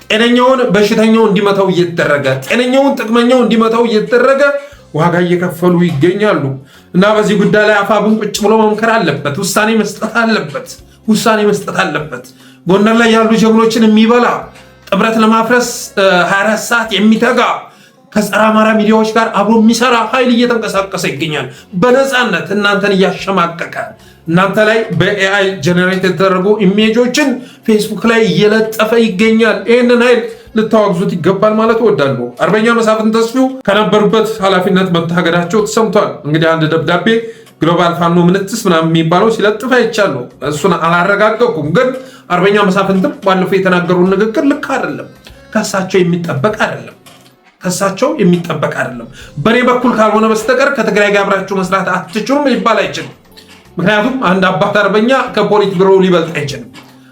ጤነኛውን በሽተኛው እንዲመታው እየተደረገ ጤነኛውን ጥቅመኛው እንዲመታው እየተደረገ ዋጋ እየከፈሉ ይገኛሉ። እና በዚህ ጉዳይ ላይ አፋብን ቁጭ ብሎ መምከር አለበት፣ ውሳኔ መስጠት አለበት። ጎንደር ላይ ያሉ ጀግኖችን የሚበላ ጥምረት ለማፍረስ 24 ሰዓት የሚተጋ ከጸረ አማራ ሚዲያዎች ጋር አብሮ የሚሰራ ኃይል እየተንቀሳቀሰ ይገኛል። በነፃነት እናንተን እያሸማቀቀ እናንተ ላይ በኤአይ ጀነሬት የተደረጉ ኢሜጆችን ፌስቡክ ላይ እየለጠፈ ይገኛል። ይህንን ኃይል ልታወግዙት ይገባል ማለት እወዳለሁ። አርበኛ መሳፍንት ተስፋው ከነበሩበት ኃላፊነት መታገዳቸው ተሰምቷል። እንግዲህ አንድ ደብዳቤ ግሎባል ፋኖ ምንትስ ምናምን የሚባለው ሲለጥፍ አይቻለሁ። እሱን አላረጋገጥኩም፣ ግን አርበኛ መሳፍንትም ባለፈው የተናገሩን ንግግር ልክ አይደለም፣ ከሳቸው የሚጠበቅ አይደለም። በእኔ በኩል ካልሆነ በስተቀር ከትግራይ ጋር አብራችሁ መስራት አትችሉም ሊባል አይችልም። ምክንያቱም አንድ አባት አርበኛ ከፖሊት ቢሮ ሊበልጥ አይችልም።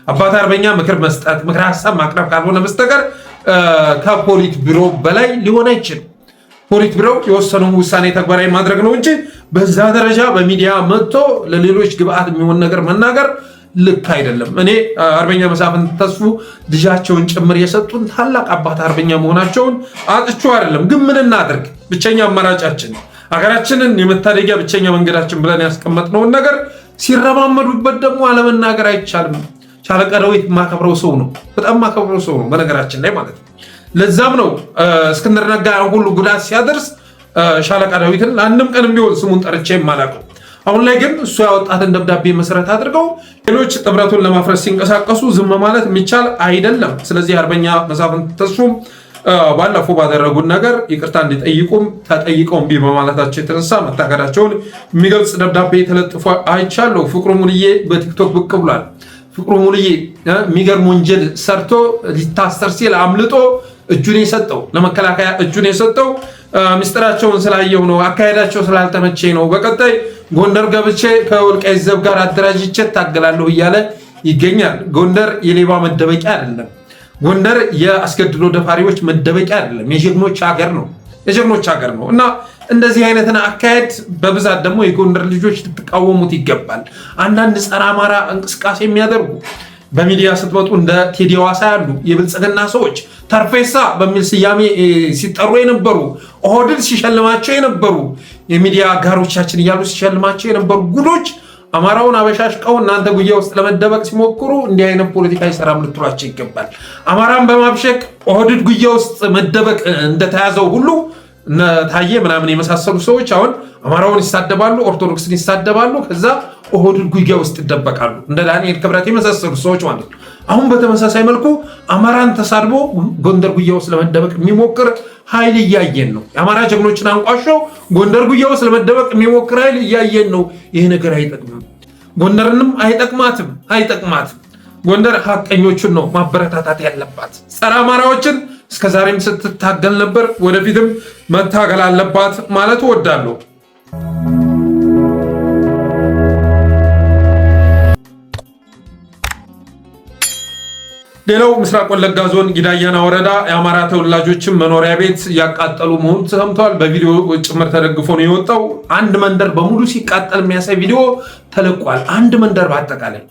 አባት አርበኛ ምክር መስጠት፣ ምክር ሀሳብ ማቅረብ ካልሆነ በስተቀር ከፖሊት ቢሮ በላይ ሊሆን አይችልም። ፖሊት ቢሮ የወሰነውን ውሳኔ ተግባራዊ ማድረግ ነው እንጂ በዛ ደረጃ በሚዲያ መጥቶ ለሌሎች ግብአት የሚሆን ነገር መናገር ልክ አይደለም። እኔ አርበኛ መሳፍንት ተስፋው ልጃቸውን ጭምር የሰጡን ታላቅ አባት አርበኛ መሆናቸውን አጥቼው አይደለም። ግን ምን እናድርግ? ብቸኛ አማራጫችን ሀገራችንን የመታደጊያ ብቸኛ መንገዳችን ብለን ያስቀመጥነውን ነገር ሲረማመዱበት ደግሞ አለመናገር አይቻልም። ሻለቃ ዳዊት ማከብረው ሰው ነው፣ በጣም ማከብረው ሰው ነው በነገራችን ላይ ማለት ነው። ለዛም ነው እስክንድር ነጋ ሁሉ ጉዳት ሲያደርስ ሻለቃ ዳዊትን ለአንድም ቀን ቢሆን ስሙን ጠርቼ የማላውቀው። አሁን ላይ ግን እሱ ያወጣትን ደብዳቤ መሰረት አድርገው ሌሎች ጥምረቱን ለማፍረስ ሲንቀሳቀሱ ዝም ማለት የሚቻል አይደለም። ስለዚህ አርበኛ መሳፍንት ተስፋው ባለፈው ባደረጉት ነገር ይቅርታ እንዲጠይቁም ተጠይቀው እምቢ በማለታቸው የተነሳ መታገዳቸውን የሚገልጽ ደብዳቤ ተለጥፎ አይቻለሁ። ፍቅሩ ሙልዬ በቲክቶክ ብቅ ብሏል። ፍቅሩ ሙልዬ የሚገርም ወንጀል ሰርቶ ሊታሰር ሲል አምልጦ እጁን የሰጠው ለመከላከያ እጁን የሰጠው ምስጢራቸውን ስላየው ነው፣ አካሄዳቸው ስላልተመቸኝ ነው፣ በቀጣይ ጎንደር ገብቼ ከወልቃይት ዘብ ጋር አደራጅቼ ታገላለሁ እያለ ይገኛል። ጎንደር የሌባ መደበቂያ አይደለም። ጎንደር የአስገድዶ ደፋሪዎች መደበቂያ አይደለም። የጀግኖች ሀገር ነው እና እንደዚህ አይነትን አካሄድ በብዛት ደግሞ የጎንደር ልጆች ልትቃወሙት ይገባል። አንዳንድ ጸረ አማራ እንቅስቃሴ የሚያደርጉ በሚዲያ ስትመጡ እንደ ቴዲ ዋሳ ያሉ የብልጽግና ሰዎች ተርፌሳ በሚል ስያሜ ሲጠሩ የነበሩ ኦህዴድ ሲሸልማቸው የነበሩ የሚዲያ አጋሮቻችን እያሉ ሲሸልማቸው የነበሩ ጉዶች አማራውን አበሻሽቀው እናንተ ጉያ ውስጥ ለመደበቅ ሲሞክሩ እንዲህ አይነት ፖለቲካ ይሰራም ልትሏቸው ይገባል። አማራን በማብሸቅ ኦህዴድ ጉያ ውስጥ መደበቅ እንደተያዘው ሁሉ ታየ ምናምን የመሳሰሉ ሰዎች አሁን አማራውን ይሳደባሉ፣ ኦርቶዶክስን ይሳደባሉ፣ ከዛ ኦህዴድ ጉያ ውስጥ ይደበቃሉ። እንደ ዳንኤል ክብረት የመሳሰሉ ሰዎች ማለት ነው። አሁን በተመሳሳይ መልኩ አማራን ተሳድቦ ጎንደር ጉያ ውስጥ ለመደበቅ የሚሞክር ኃይል እያየን ነው። የአማራ ጀግኖችን አንቋሸው ጎንደር ጉያ ውስጥ ለመደበቅ የሚሞክር ኃይል እያየን ነው። ይህ ነገር አይጠቅምም፣ ጎንደርንም አይጠቅማትም። ጎንደር ሀቀኞቹን ነው ማበረታታት ያለባት። ጸረ አማራዎችን እስከዛሬም ስትታገል ነበር፣ ወደፊትም መታገል አለባት ማለት እወዳለሁ። ሌላው ምስራቅ ወለጋ ዞን ጊዳያና ወረዳ የአማራ ተወላጆችን መኖሪያ ቤት ያቃጠሉ መሆኑ ተሰምቷል። በቪዲዮ ጭምር ተደግፎ ነው የወጣው። አንድ መንደር በሙሉ ሲቃጠል የሚያሳይ ቪዲዮ ተለቋል። አንድ መንደር በአጠቃላይ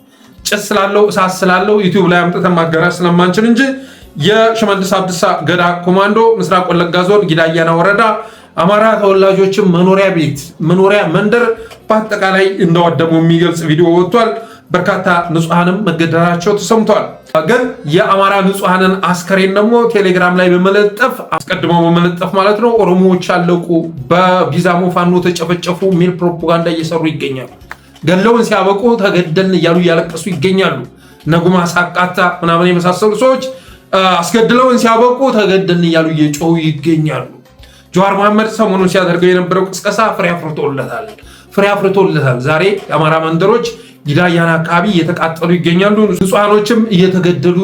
ጭስ ስላለው እሳት ስላለው ዩቲዩብ ላይ አምጥተን ማጋራት ስለማንችል እንጂ የሽመልስ አብዲሳ ገዳ ኮማንዶ ምስራቅ ወለጋ ዞን ጊዳያና ወረዳ አማራ ተወላጆችን መኖሪያ መንደር በአጠቃላይ እንዳወደሙ የሚገልጽ ቪዲዮ ወጥቷል። በርካታ ንጹሃንም መገደላቸው ተሰምቷል። ግን የአማራ ንጹሃንን አስከሬን ደግሞ ቴሌግራም ላይ አስቀድመው በመለጠፍ ማለት ነው ኦሮሞዎች አለቁ፣ በቢዛሞ ፋኖ ተጨፈጨፉ የሚል ፕሮፓጋንዳ እየሰሩ ይገኛሉ። ገለውን ሲያበቁ ተገደልን እያሉ እያለቀሱ ይገኛሉ። ነጉማ ሳቃታ ምናምን የመሳሰሉ ሰዎች አስገድለውን ሲያበቁ ተገደልን እያሉ እየጮሁ ይገኛሉ። ጀዋር መሐመድ ሰሞኑን ሲያደርገው የነበረው ቅስቀሳ ፍሬ አፍርቶለታል። ዛሬ የአማራ መንደሮች ጊዳያና አካባቢ እየተቃጠሉ ይገኛሉ። ንጹሃኖችም እየተገደሉ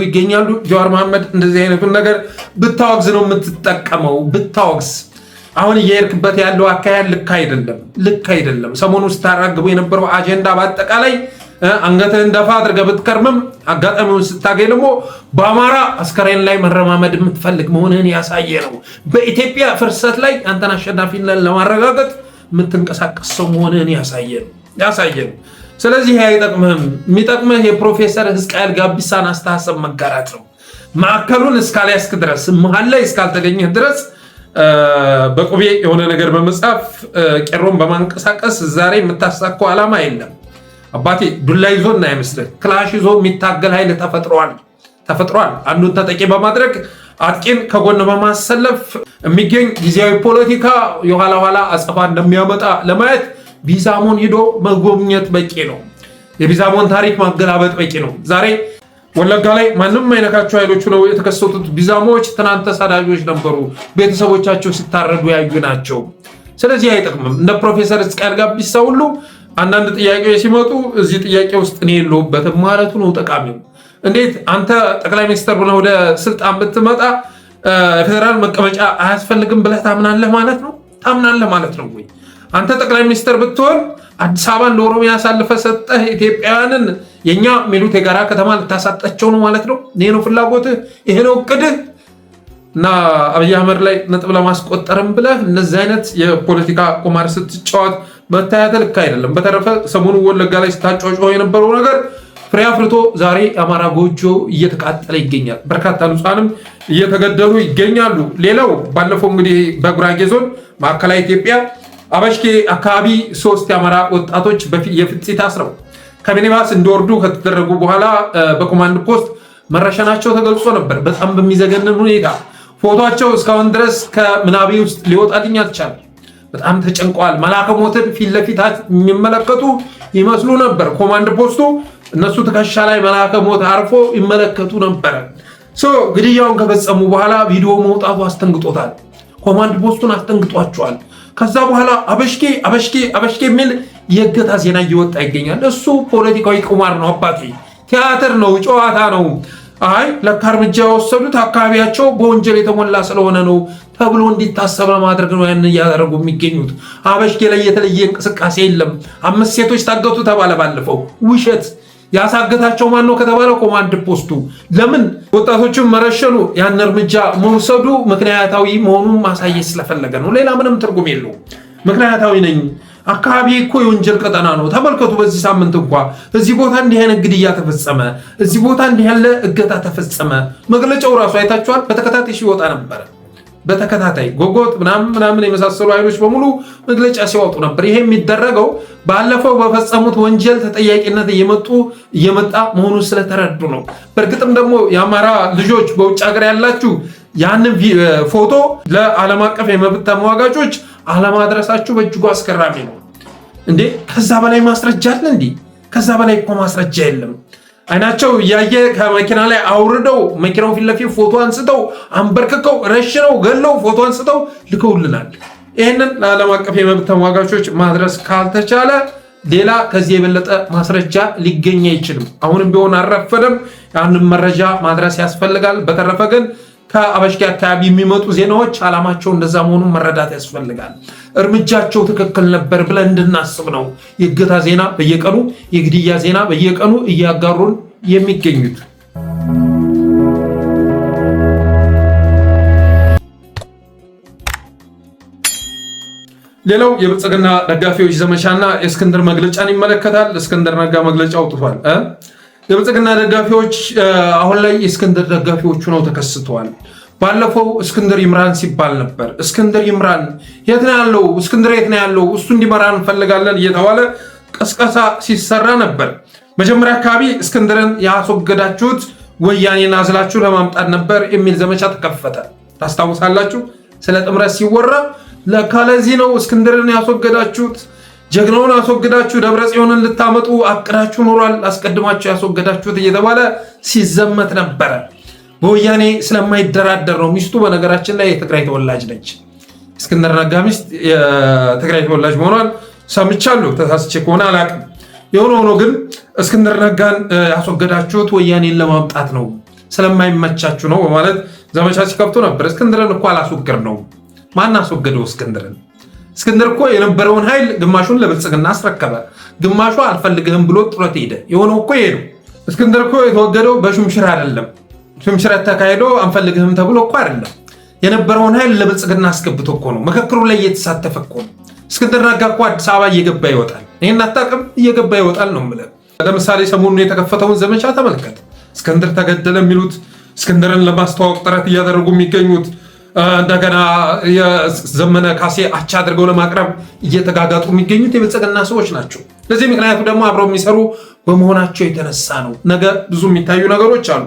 ይገኛሉ። ጀዋር መሐመድ እንደዚህ አይነቱን ነገር ብታወግዝ ነው የምትጠቀመው። ብታወግዝ አሁን እየሄድክበት ያለው አካሄድ ልክ አይደለም። ሰሞኑ ስታራግቡ የነበረው አጀንዳ በአጠቃላይ አንገትህን ደፋ አድርገህ ብትከርምም አጋጣሚውን ስታገኝ ደግሞ በአማራ አስከሬን ላይ መረማመድ የምትፈልግ መሆንህን ያሳየ ነው። በኢትዮጵያ ፍርሰት ላይ አንተን አሸናፊነት ለማረጋገጥ የምትንቀሳቀስ ሰው መሆንህን ያሳየ ነው። ስለዚህ አይጠቅምህም። የሚጠቅምህ የፕሮፌሰር ሕዝቅኤል ጋቢሳን አስተሳሰብ መጋራት ነው። ማዕከሉን እስካልያዝክ ድረስ መሀል ላይ እስካልተገኘህ ድረስ በቁቤ የሆነ ነገር በመጻፍ ቄሮን በማንቀሳቀስ ዛሬ የምታሳካው ዓላማ የለም። አባቴ ዱላ ይዞ እና አይመስልህ ክላሽ ይዞ የሚታገል ኃይል ተፈጥሯል። አንዱን ተጠቂ በማድረግ አጥቂን ከጎን በማሰለፍ የሚገኝ ጊዜያዊ ፖለቲካ የኋላ አጸፋ እንደሚያመጣ ለማየት ቢዛሞን ሂዶ መጎብኘት በቂ ነው። የቢዛሞን ታሪክ ማገላበጥ በቂ ነው። ዛሬ ወለጋ ላይ ማንም አይነካቸው ኃይሎች ነው የተከሰቱት። ቢዛሞች ትናንት ተሳዳጆች ነበሩ፣ ቤተሰቦቻቸው ሲታረዱ ያዩ ናቸው። ስለዚህ አይጠቅምም። እንደ ፕሮፌሰር ሕዝቅኤል ጋቢሳ ሁሉ አንዳንድ ጥያቄዎች ሲመጡ እዚህ ጥያቄ ውስጥ እኔ የለሁበትም ማለቱ ነው ጠቃሚው። እንዴት አንተ ጠቅላይ ሚኒስትር ብለህ ወደ ስልጣን ብትመጣ ፌደራል መቀመጫ አያስፈልግም ብለህ ታምናለህ ማለት ነው ወይ? አንተ ጠቅላይ ሚኒስትር ብትሆን አዲስ አበባን ለኦሮሚያ አሳልፈህ ሰጠህ ኢትዮጵያውያንን የኛ የሚሉት የጋራ ከተማ ልታሳጣቸው ነው ማለት ነው? ይሄ ነው ፍላጎትህ? ይሄ ነው እቅድህ? እና አብይ አህመድ ላይ ነጥብ ለማስቆጠርም ብለህ እነዚህ አይነት የፖለቲካ ቁማር ስትጫወት መታየት ልክ አይደለም። በተረፈ ሰሞኑ ወለጋ ላይ ስታጫጫው የነበረው ነገር ፍሬ አፍርቶ ዛሬ የአማራ ጎጆ እየተቃጠለ ይገኛል። በርካታ ንጹሃንም እየተገደሉ ይገኛሉ። ሌላው ባለፈው እንግዲህ በጉራጌ ዞን ማዕከላዊ ኢትዮጵያ አበሽኬ አካባቢ 3 የአማራ ወጣቶች የፍትህ ታስረው ከሚኒባስ እንዲወርዱ ከተደረጉ በኋላ በኮማንድ ፖስት መረሸናቸው ተገልጾ ነበር። በጣም በሚዘገንን ሁኔታ ፎቶቸው እስካሁን ድረስ ከምናቤ ውስጥ ሊወጣልኝ አልቻለም። በጣም ተጨንቀዋል። መላከ ሞትን ፊት ለፊታት የሚመለከቱ ይመስሉ ነበር። ኮማንድ ፖስቱ እነሱ ትከሻ ላይ መላከ ሞት አርፎ ይመለከቱ ነበር። ግድያውን ከፈጸሙ በኋላ ቪዲዮ መውጣቱ አስተንግጦታል። ኮማንድ ፖስቱን አስተንግጧቸዋል። ከዛ በኋላ አበሽኬ የሚል የእገታ ዜና እየወጣ ይገኛል። እሱ ፖለቲካዊ ቁማር ነው አባቴ፣ ቲያትር ነው፣ ጨዋታ ነው። አይ ለካ እርምጃ የወሰዱት አካባቢያቸው በወንጀል የተሞላ ስለሆነ ነው ተብሎ እንዲታሰብ ለማድረግ ነው ያን እያደረጉ የሚገኙት። አበሽኬ ላይ የተለየ እንቅስቃሴ የለም። 5 ሴቶች ታገቱ ተባለ ባለፈው። ውሸት ያሳገታቸው ማን ነው ከተባለ ኮማንድ ፖስቱ። ለምን ወጣቶችን መረሸኑ? ያን እርምጃ መውሰዱ ምክንያታዊ መሆኑን ማሳየት ስለፈለገ ነው። ሌላ ምንም ትርጉም የለውም። ምክንያታዊ ነኝ፣ አካባቢ እኮ የወንጀል ቀጠና ነው። ተመልከቱ፣ በዚህ ሳምንት እንኳ እዚህ ቦታ እንዲህ አይነት ግድያ ተፈጸመ፣ እዚህ ቦታ እንዲህ ያለ እገታ ተፈጸመ። መግለጫው ራሱ አይታችኋል። በተከታታይ ሲወጣ ነበረ። በተከታታይ ጎጎት ምናምን የመሳሰሉ ኃይሎች በሙሉ መግለጫ ሲወጡ ነበር። ይሄ የሚደረገው ባለፈው በፈጸሙት ወንጀል ተጠያቂነት እየመጣ መሆኑን ስለተረዱ ነው። በእርግጥም ደግሞ የአማራ ልጆች በውጭ ሀገር ያላችሁ ያንን ፎቶ ለዓለም አቀፍ የመብት ተሟጋቾች አለማድረሳችሁ በእጅጉ አስገራሚ ነው። እንዴ ከዛ በላይ ማስረጃ አለ እንዴ? ከዛ በላይ እኮ ማስረጃ የለም። አይናቸው እያየ ከመኪና ላይ አውርደው መኪናው ፊት ለፊት ፎቶ አንስተው አንበርክከው ረሽነው ገለው ፎቶ አንስተው ልከውልናል። ይህንን ለዓለም አቀፍ የመብት ተሟጋቾች ማድረስ ካልተቻለ ሌላ ከዚህ የበለጠ ማስረጃ ሊገኝ አይችልም። አሁንም ቢሆን አልረፈደም። ያንን መረጃ ማድረስ ያስፈልጋል። በተረፈ ግን ከአበሽጌ አካባቢ የሚመጡ ዜናዎች ዓላማቸው እንደዛ መሆኑን መረዳት ያስፈልጋል። እርምጃቸው ትክክል ነበር ብለን እንድናስብ ነው የእገታ ዜና በየቀኑ የግድያ ዜና በየቀኑ እያጋሩን የሚገኙት። ሌላው የብልጽግና ደጋፊዎች ዘመቻና የእስክንድር መግለጫን ይመለከታል። እስክንድር ነጋ መግለጫ አውጥቷል። የብልጽግና ደጋፊዎች አሁን ላይ የእስክንድር ደጋፊዎቹ ነው ተከስተዋል። ባለፈው እስክንድር ይምራን ሲባል ነበር። እስክንድር ይምራን የት ነው ያለው? እስክንድር የት ነው ያለው? እሱ እንዲመራ እንፈልጋለን እየተባለ ቀስቀሳ ሲሰራ ነበር። መጀመሪያ አካባቢ እስክንድርን ያስወገዳችሁት ወያኔን አዝላችሁ ለማምጣት ነበር የሚል ዘመቻ ተከፈተ። ታስታውሳላችሁ? ስለ ጥምረት ሲወራ ለካ ለዚህ ነው እስክንድርን ያስወገዳችሁት፣ ጀግናውን አስወግዳችሁ ደብረ ጽዮንን ልታመጡ አቅዳችሁ ኖሯል፣ አስቀድማችሁ ያስወገዳችሁት እየተባለ ሲዘመት ነበረ። በወያኔ ስለማይደራደር ነው። ሚስቱ በነገራችን ላይ የትግራይ ተወላጅ ነች። እስክንድር ነጋ ሚስት የትግራይ ተወላጅ መሆኗን ሰምቻለሁ። ተሳስቼ ከሆነ አላቅም። የሆነ ሆኖ ግን እስክንድር ነጋን ያስወገዳችሁት ወያኔን ለማምጣት ነው፣ ስለማይመቻችሁ ነው በማለት ዘመቻ ሲከፍቱ ነበር። እስክንድርን እኮ አላስወገድ ነው። ማን አስወገደው እስክንድርን? እስክንድር እኮ የነበረውን ኃይል ግማሹን ለብልጽግና አስረከበ፣ ግማሹ አልፈልግህም ብሎ ጥረት ሄደ። የሆነው እኮ ይሄ ነው። እስክንድር እኮ የተወገደው በሹምሽር አይደለም። ሹምሽረት ተካሂዶ አንፈልግህም ተብሎ እኮ አይደለም። የነበረውን ኃይል ለብልጽግና አስገብቶ እኮ ነው። ምክክሩ ላይ እየተሳተፈ እኮ ነው። እስክንድር ነጋ እኮ አዲስ አበባ እየገባ ይወጣል። ይህን አታውቅም? እየገባ ይወጣል ነው የምልህ። ለምሳሌ ሰሞኑን የተከፈተውን ዘመቻ ተመልከት። እስክንድር ተገደለ የሚሉት እስክንድርን ለማስተዋወቅ ጥረት እያደረጉ የሚገኙት እንደገና የዘመነ ካሴ አቻ አድርገው ለማቅረብ እየተጋጋጡ የሚገኙት የብልጽግና ሰዎች ናቸው። ለዚህ ምክንያቱ ደግሞ አብረው የሚሰሩ በመሆናቸው የተነሳ ነው። ነገ ብዙ የሚታዩ ነገሮች አሉ።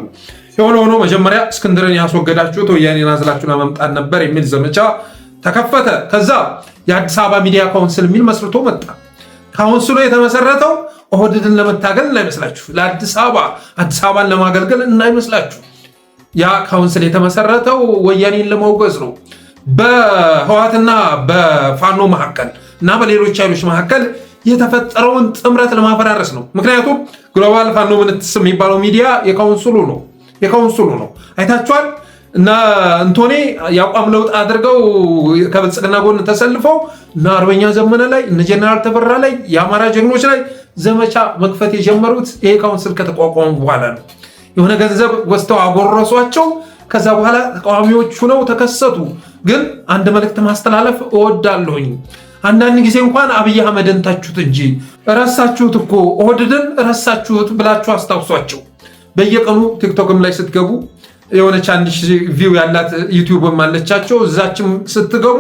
የሆነ ሆኖ መጀመሪያ እስክንድርን ያስወገዳችሁት ወያኔን አዝላችሁ ለመምጣት ነበር የሚል ዘመቻ ተከፈተ። ከዛ የአዲስ አበባ ሚዲያ ካውንስል የሚል መስርቶ መጣ። ካውንስሉ የተመሰረተው ኦህዴድን ለመታገል እንዳይመስላችሁ፣ ለአዲስ አበባን ለማገልገል እንዳይመስላችሁ። ያ ካውንስል የተመሰረተው ወያኔን ለማውገዝ ነው። በህወሓትና በፋኖ መካከል እና በሌሎች ኃይሎች መካከል የተፈጠረውን ጥምረት ለማፈራረስ ነው። ምክንያቱም ግሎባል ፋኖ ምንትስ የሚባለው ሚዲያ የካውንስሉ ነው። አይታችኋል። እና እንቶኔ የአቋም ለውጥ አድርገው ከብልጽግና ጎን ተሰልፈው እና አርበኛ ዘመነ ላይ እነ ጀነራል ተፈራ ላይ የአማራ ጀግኖች ላይ ዘመቻ መክፈት የጀመሩት ይሄ ካውንስል ከተቋቋሙ በኋላ ነው። የሆነ ገንዘብ ወስተው አጎረሷቸው። ከዛ በኋላ ተቃዋሚዎች ሁነው ተከሰቱ። ግን አንድ መልእክት ማስተላለፍ እወዳለሁኝ። አንዳንድ ጊዜ እንኳን አብይ አህመድን ታችሁት እንጂ ረሳችሁት እኮ ኦህዴድን ረሳችሁት ብላችሁ አስታውሷቸው። በየቀኑ ቲክቶክም ላይ ስትገቡ የሆነች 1000 ቪው ያላት ዩቲዩብም አለቻቸው። እዛችም ስትገቡ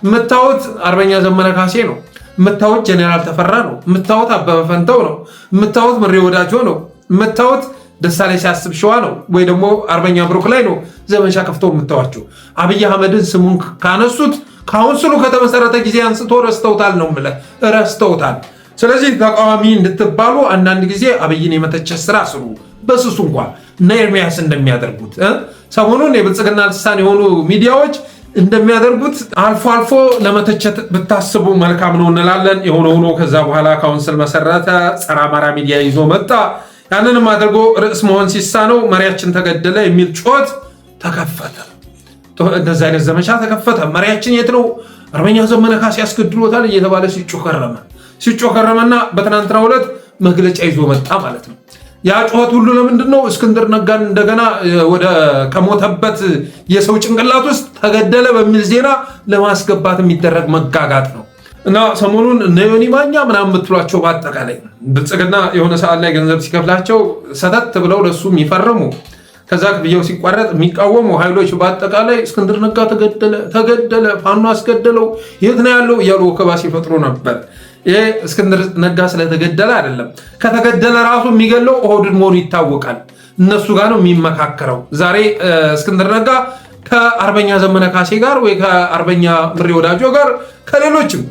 የምታዩት አርበኛ ዘመነ ካሴ ነው፣ የምታዩት ጀኔራል ተፈራ ነው፣ የምታዩት አበበ ፈንተው ነው፣ የምታዩት ምሬ ወዳጆ ነው፣ የምታዩት ደሳለኝ ሲያስብ ሸዋ ነው፣ ወይ ደግሞ አርበኛ ብሩክ ላይ ነው ዘመቻ ከፍተው የምታዩቸው። አብይ አህመድን ስሙን ካነሱት ካውንስሉ ከተመሰረተ ጊዜ አንስቶ ረስተውታል ነው የምልህ፣ ረስተውታል። ስለዚህ ተቃዋሚ እንድትባሉ አንዳንድ ጊዜ አብይን የመተቸት ስራ ስሩ፣ በስሱ እንኳን እና ኤርሚያስ እንደሚያደርጉት ሰሞኑን የብልጽግና ልሳን የሆኑ ሚዲያዎች እንደሚያደርጉት አልፎ አልፎ ለመተቸት ብታስቡ መልካም ነው እንላለን። የሆነ ሆኖ ከዛ በኋላ ካውንስል መሰረተ፣ ጸረ አማራ ሚዲያ ይዞ መጣ። ያንንም አድርጎ ርዕስ መሆን ሲሳነው መሪያችን ተገደለ የሚል ጩኸት ተከፈተ። እንደዚህ አይነት ዘመቻ ተከፈተ። መሪያችን የት ነው? አርበኛ ዘመነ ካሴ ያስገድሎታል እየተባለ ሲጮህ ከረመና በትናንትናው ዕለት መግለጫ ይዞ መጣ ማለት ነው። ያ ጩኸት ሁሉ ለምንድነው? እስክንድር ነጋን እንደገና ወደ ከሞተበት የሰው ጭንቅላት ውስጥ ተገደለ በሚል ዜና ለማስገባት የሚደረግ መጋጋጥ ነው። እና ሰሞኑን እነ ዮኒ ማኛ ምናምን የምትሏቸው በአጠቃላይ ብልጽግና የሆነ ሰዓት ላይ ገንዘብ ሲከፍላቸው ሰተት ብለው ለሱ የሚፈርሙ ከዛ ክፍያው ሲቋረጥ የሚቃወሙ ኃይሎች በአጠቃላይ እስክንድር ነጋ ተገደለ፣ ፋኖ አስገደለው፣ የት ነው ያለው እያሉ ወከባ ሲፈጥሩ ነበር። ይሄ እስክንድር ነጋ ስለተገደለ አይደለም። ከተገደለ ራሱ የሚገለው ኦህዴድ መሆኑ ይታወቃል። እነሱ ጋር ነው የሚመካከረው። ዛሬ እስክንድር ነጋ ከአርበኛ ዘመነ ካሴ ጋር ወይ ከአርበኛ ምሬ ወዳጆ ጋር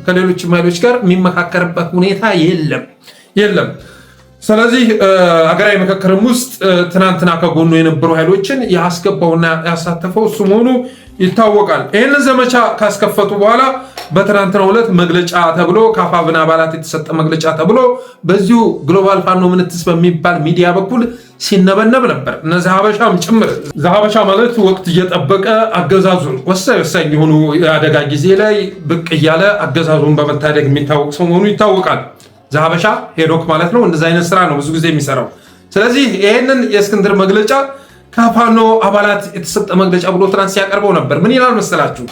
ከሌሎችም ኃይሎች ጋር የሚመካከርበት ሁኔታ የለም። ስለዚህ አገራዊ ምክክርም ውስጥ ትናንትና ከጎኑ የነበሩ ኃይሎችን ያስገባውና ያሳተፈው እሱ መሆኑ ይታወቃል። ይህንን ዘመቻ ካስከፈቱ በኋላ በትናንትናው ዕለት መግለጫ ተብሎ ከአፋብን አባላት የተሰጠ መግለጫ ተብሎ በዚሁ ግሎባል ፋኖ ምንትስ በሚባል ሚዲያ በኩል ሲነበነብ ነበር። እነዚህ ሀበሻም ጭምር ሀበሻ ማለት ወቅት እየጠበቀ አገዛዙን ወሳኝ የሆኑ የአደጋ ጊዜ ላይ ብቅ እያለ አገዛዙን በመታደግ የሚታወቅ ሰው መሆኑ ይታወቃል። ዛሀበሻ ሄዶክ ማለት ነው። እንደዚህ አይነት ስራ ነው ብዙ ጊዜ የሚሰራው። ስለዚህ ይህንን የእስክንድር መግለጫ ከፋኖ አባላት የተሰጠ መግለጫ ብሎ ትናንት ሲያቀርበው ነበር። ምን ይላል መሰላችሁ?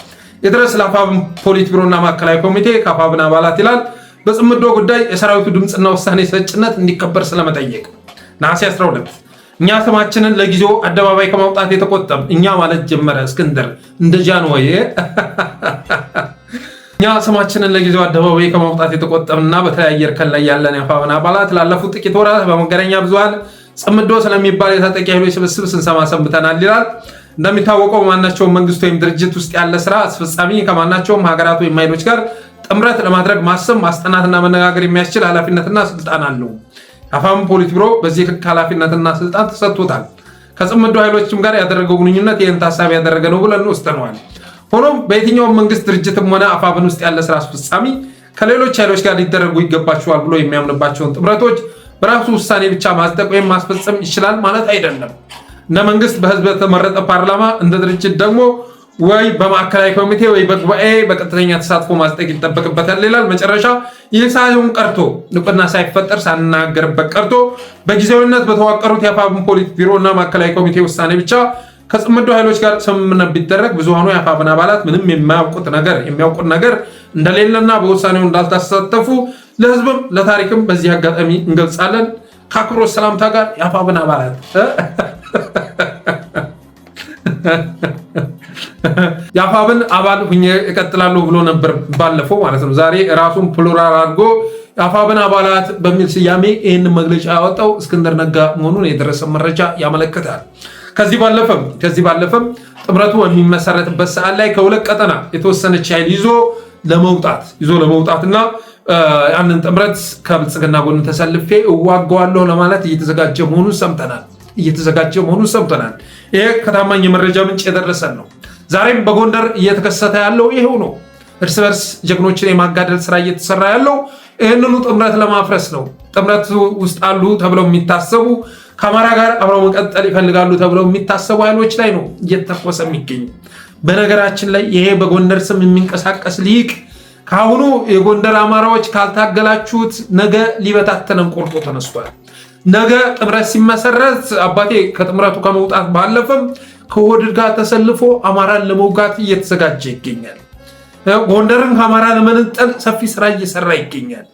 የድረስ ለአፋብን ፖሊት ቢሮና ማዕከላዊ ኮሚቴ ከአፋብን አባላት ይላል በጽምዶ ጉዳይ የሰራዊቱ ድምፅና ውሳኔ ሰጭነት እንዲከበር ስለመጠየቅ ነሐሴ 12 እኛ ስማችንን ለጊዜው አደባባይ ከማውጣት የተቆጠብ እኛ ማለት ጀመረ እስክንድር እንደ ጃንሆይ እኛ ስማችንን ለጊዜው አደባባይ ከማውጣት የተቆጠብና በተለያየ እርከን ላይ ያለን የአፋብን አባላት ላለፉት ጥቂት ወራት በመገናኛ ብዙሃን ጽምዶ ስለሚባል የታጠቂ ኃይሎች ስብስብ ስንሰማ ሰንብተናል ይላል። እንደሚታወቀው ማናቸውም መንግስት ወይም ድርጅት ውስጥ ያለ ስራ አስፈጻሚ ከማናቸውም ሀገራት ወይም ኃይሎች ጋር ጥምረት ለማድረግ ማሰብ፣ ማስጠናትና መነጋገር የሚያስችል ኃላፊነትና ስልጣን አለው። የአፋብን ፖሊት ቢሮ በዚህ ህግ ኃላፊነትና ስልጣን ተሰጥቶታል። ከጽምዶ ኃይሎችም ጋር ያደረገው ግንኙነት ይህን ታሳቢ ያደረገ ነው ብለን ወስደነዋል። ሆኖም በየትኛውም መንግስት ድርጅትም ሆነ አፋብን ውስጥ ያለ ስራ አስፈጻሚ ከሌሎች ኃይሎች ጋር ሊደረጉ ይገባቸዋል ብሎ የሚያምንባቸውን ጥምረቶች በራሱ ውሳኔ ብቻ ማጽደቅ ወይም ማስፈጸም ይችላል ማለት አይደለም። እንደ መንግስት በህዝብ የተመረጠ ፓርላማ፣ እንደ ድርጅት ደግሞ ወይ በማዕከላዊ ኮሚቴ ወይ በጉባኤ በቀጥተኛ ተሳትፎ ማጽደቅ ይጠበቅበታል ይላል። መጨረሻ ይህ ሳይሆን ቀርቶ እውቅና ሳይፈጠር ሳንናገርበት ቀርቶ በጊዜያዊነት በተዋቀሩት የአፋብን ፖሊት ቢሮ እና ማዕከላዊ ኮሚቴ ውሳኔ ብቻ ከጽምዶ ኃይሎች ጋር ስምምነት ቢደረግ ብዙሃኑ የአፋብን አባላት ምንም የሚያውቁት ነገር እንደሌለና በውሳኔው እንዳልተሳተፉ ለህዝብም ለታሪክም በዚህ አጋጣሚ እንገልጻለን። ከአክብሮት ሰላምታ ጋር የአፋብን አባላት የአፋብን አባል ሁኜ እቀጥላለሁ ብሎ ነበር ባለፈው ማለት ነው። ዛሬ ራሱን ፕሉራል አድርጎ የአፋብን አባላት በሚል ስያሜ ይህንን መግለጫ ያወጣው እስክንድር ነጋ መሆኑን የደረሰ መረጃ ያመለክታል። ከዚህ ባለፈም ጥምረቱ በሚመሰረትበት ሰዓት ላይ ከሁለት ቀጠና የተወሰነች ኃይል ይዞ ለመውጣትና ያንን ጥምረት ከብልጽግና ጎን ተሰልፌ እዋጋዋለሁ ለማለት እየተዘጋጀ መሆኑን ሰምተናል። ይሄ ከታማኝ የመረጃ ምንጭ የደረሰን ነው። ዛሬም በጎንደር እየተከሰተ ያለው ይሄው ነው። እርስ በርስ ጀግኖችን የማጋደል ስራ እየተሰራ ያለው ይህንኑ ጥምረት ለማፍረስ ነው። ጥምረት ውስጥ አሉ ተብለው የሚታሰቡ ከአማራ ጋር አብረው መቀጠል ይፈልጋሉ ተብለው የሚታሰቡ ኃይሎች ላይ ነው እየተተኮሰ የሚገኙ። በነገራችን ላይ ይሄ በጎንደር ስም የሚንቀሳቀስ ሊቅ ከአሁኑ የጎንደር አማራዎች ካልታገላችሁት ነገ ሊበታተነን ቆርጦ ተነስቷል። ነገ ጥምረት ሲመሰረት አባቴ ከጥምረቱ ከመውጣት ባለፈም ከኦህዴድ ጋር ተሰልፎ አማራን ለመውጋት እየተዘጋጀ ይገኛል። ጎንደርን ከአማራ ለመነጠል ሰፊ ስራ እየሰራ ይገኛል።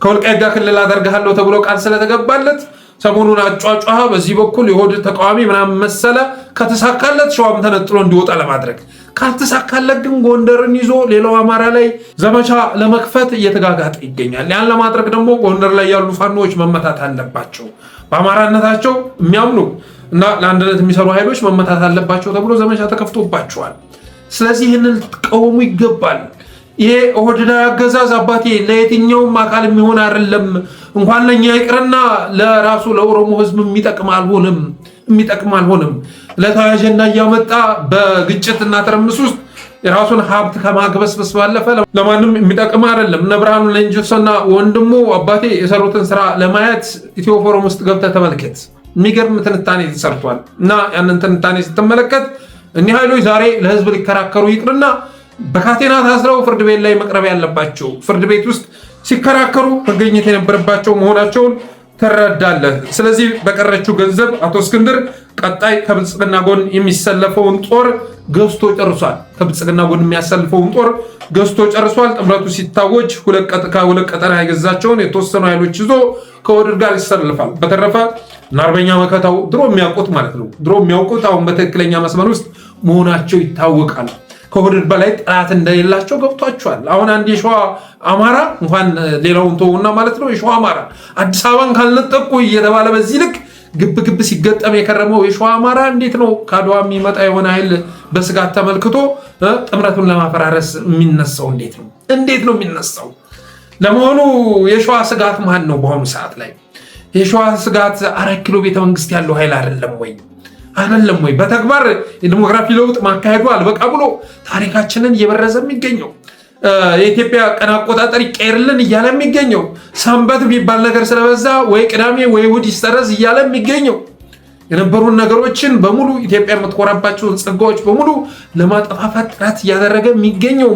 ከወልቃይት ጋር ክልል አደርግሃለሁ ተብሎ ቃል ስለተገባለት ሰሞኑን አጫጫሃ በዚህ በኩል የኦህዴድ ተቃዋሚ ምናምን መሰለ። ከተሳካለት ሸዋም ተነጥሎ እንዲወጣ ለማድረግ ካልተሳካለት ግን ጎንደርን ይዞ ሌላው አማራ ላይ ዘመቻ ለመክፈት እየተጋጋጠ ይገኛል። ያን ለማድረግ ደግሞ ጎንደር ላይ ያሉ ፋኖዎች መመታት አለባቸው። በአማራነታቸው የሚያምኑ እና ለአንድነት የሚሰሩ ኃይሎች መመታት አለባቸው ተብሎ ዘመቻ ተከፍቶባቸዋል። ስለዚህ ይህንን ልትቃወሙ ይገባል። ይሄ ኦህዴዳዊ አገዛዝ አባቴ ለየትኛውም አካል የሚሆን አይደለም። እንኳን ለኛ ይቅርና ለራሱ ለኦሮሞ ህዝብ የሚጠቅም አልሆንም። ዕለታዊ አጀንዳ እያመጣ በግጭትና ትርምስ ውስጥ የራሱን ሀብት ከማግበስበስ ባለፈ ለማንም የሚጠቅም አይደለም። እነ ብርሃኑ ለንጅሶና ወንድሙ አባቴ የሰሩትን ስራ ለማየት ኢትዮ ፎረም ውስጥ ገብተህ ተመልከት። የሚገርም ትንታኔ ተሰርቷል እና ያንን ትንታኔ ስትመለከት እኒህ ኃይሎች ዛሬ ለህዝብ ሊከራከሩ ይቅርና በካቴና ታስረው ፍርድ ቤት ላይ መቅረብ ያለባቸው ፍርድ ቤት ውስጥ ሲከራከሩ መገኘት የነበረባቸው መሆናቸውን ትረዳለህ። ስለዚህ በቀረችው ገንዘብ አቶ እስክንድር ቀጣይ ከብልጽግና ጎን የሚሰለፈውን ጦር ገዝቶ ጨርሷል። ከብልጽግና ጎን የሚያሰልፈውን ጦር ገዝቶ ጨርሷል። ጥምረቱ ሲታወጅ ሁለት ቀጠና የገዛቸውን የተወሰኑ ኃይሎች ይዞ ከኦህዴድ ጋር ይሰልፋል። በተረፈ አርበኛ መከታው ድሮ የሚያውቁት ማለት ነው ድሮ የሚያውቁት አሁን በትክክለኛ መስመር ውስጥ መሆናቸው ይታወቃል። ከኦህዴድ በላይ ጠላት እንደሌላቸው ገብቷቸዋል። አሁን አንድ የሸዋ አማራ እንኳን ሌላውን ተውና ማለት ነው የሸዋ አማራ አዲስ አበባን ካልነጠቁ እየተባለ በዚህ ልክ ግብ ግብ ሲገጠም የከረመው የሸዋ አማራ እንዴት ነው ከአድዋ የሚመጣ የሆነ ኃይል በስጋት ተመልክቶ ጥምረቱን ለማፈራረስ የሚነሳው? እንዴት ነው የሚነሳው? ለመሆኑ የሸዋ ስጋት ማን ነው? በአሁኑ ሰዓት ላይ የሸዋ ስጋት 4 ኪሎ ቤተመንግስት ያለው ኃይል አይደለም ወይ? በተግባር የዲሞግራፊ ለውጥ ማካሄዱ አልበቃ ብሎ ታሪካችንን እየበረዘ የሚገኘው የኢትዮጵያ ቀን አቆጣጠር ይቀየርልን እያለ የሚገኘው ሰንበት የሚባል ነገር ስለበዛ ወይ ቅዳሜ ወይ እሑድ ይሰረዝ እያለ የሚገኘው የነበሩን ነገሮችን በሙሉ ኢትዮጵያ የምትኮራባቸውን ጸጋዎች በሙሉ ለማጠፋፋት ጥረት እያደረገ የሚገኘው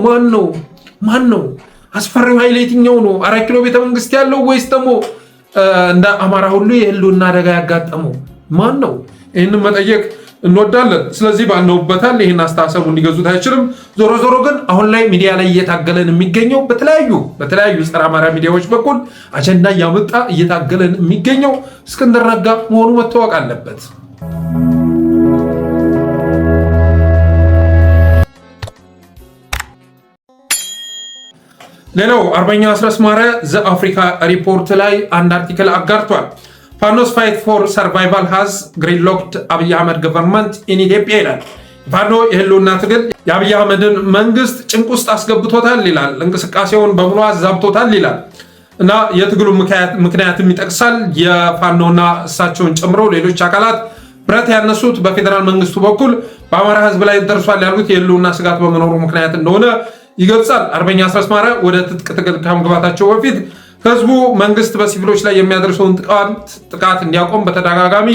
ማን ነው? አስፈሪው ኃይል የትኛው ነው? 4 ኪሎ ቤተመንግስት ያለው ወይስ ደግሞ እንደ አማራ ሁሉ የህልውና አደጋ ያጋጠመው ማን ነው? ይህንን መጠየቅ እንወዳለን። ስለዚህ ባልነውበታል ይህን አስተሳሰቡ እንዲገዙት አይችልም። ዞሮ ዞሮ ግን አሁን ላይ ሚዲያ ላይ እየታገለን የሚገኘው በተለያዩ ጸረ አማራ ሚዲያዎች በኩል አጀንዳ እያመጣ እየታገለን የሚገኘው እስክንድር ነጋ መሆኑ መታወቅ አለበት። ሌላው አርበኛ አስረስ ማረ ዘ አፍሪካ ሪፖርት ላይ አንድ አርቲክል አጋርቷል። ፋኖስ ፋይት ፎር ሰርቫይቫል ሃዝ ግሪድሎክድ አብይ አህመድ ገቨርንመንት ኢን ኢትዮጵያ ይላል። ፋኖ የህልውና ትግል የአብይ አህመድን መንግስት ጭንቅ ውስጥ አስገብቶታል ይላል። እንቅስቃሴውን በሙሉ አዛብቶታል ይላል እና የትግሉ ምክንያትም ይጠቅሳል። የፋኖና እሳቸውን ጨምሮ ሌሎች አካላት ብረት ያነሱት በፌዴራል መንግስቱ በኩል በአማራ ህዝብ ላይ ደርሷል ያሉት የህልውና ስጋት በመኖሩ ምክንያት እንደሆነ ይገልጻል። አርበኛ አስረስ ማረ ወደ ትጥቅ ትግል ከመግባታቸው በፊት ህዝቡ መንግስት በሲቪሎች ላይ የሚያደርሰውን ጥቃት እንዲያቆም በተደጋጋሚ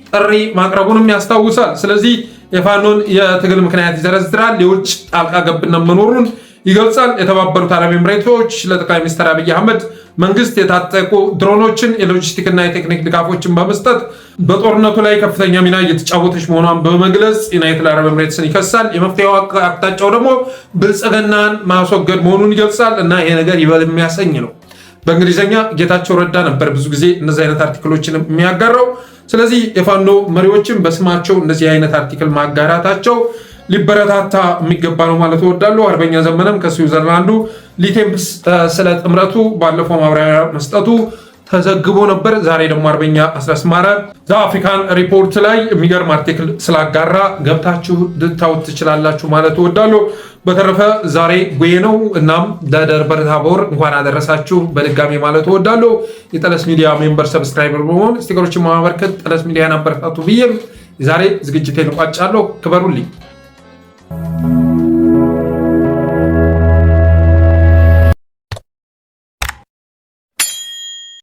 ጥሪ ማቅረቡንም ያስታውሳል። ስለዚህ የፋኖን የትግል ምክንያት ይዘረዝራል። የውጭ ጣልቃ ገብነት መኖሩን ይገልጻል። የተባበሩት አረብ ኤምሬቶች ለጠቅላይ ሚኒስትር አብይ አህመድ መንግስት የታጠቁ ድሮኖችን የሎጂስቲክና የቴክኒክ ድጋፎችን በመስጠት በጦርነቱ ላይ ከፍተኛ ሚና እየተጫወተች መሆኗን በመግለጽ ዩናይትድ አረብ ኤምሬትስን ይከሳል። የመፍትሄው አቅጣጫው ደግሞ ብልጽግናን ማስወገድ መሆኑን ይገልጻል እና ይሄ ነገር ይበል የሚያሰኝ ነው። በእንግሊዝኛ ጌታቸው ረዳ ነበር ብዙ ጊዜ እነዚህ አይነት አርቲክሎችን የሚያጋራው። ስለዚህ የፋኖ መሪዎችን በስማቸው እንደዚህ አይነት አርቲክል ማጋራታቸው ሊበረታታ የሚገባ ነው ማለት እወዳለሁ። አርበኛ ዘመነም ከስዊዘርላንዱ ሊቴምፕስ ስለ ጥምረቱ ባለፈው ማብራሪያ መስጠቱ ተዘግቦ ነበር። ዛሬ ደግሞ አርበኛ አስረስ ማረ ዘ አፍሪካን ሪፖርት ላይ የሚገርም አርቲክል ስላጋራ ገብታችሁ ልታዩት ትችላላችሁ ማለት እወዳለሁ። በተረፈ ዛሬ ጉዬ ነው። እናም ለደብረ ታቦር እንኳን አደረሳችሁ በድጋሚ ማለት እወዳለሁ። የጠለስ ሚዲያ ሜምበር ሰብስክራይበር በመሆን ስቲከሮችን ማበርከት ጠለስ ሚዲያን አበረታቱ ብዬ ዛሬ ዝግጅቴን እቋጫለሁ። ክበሩልኝ።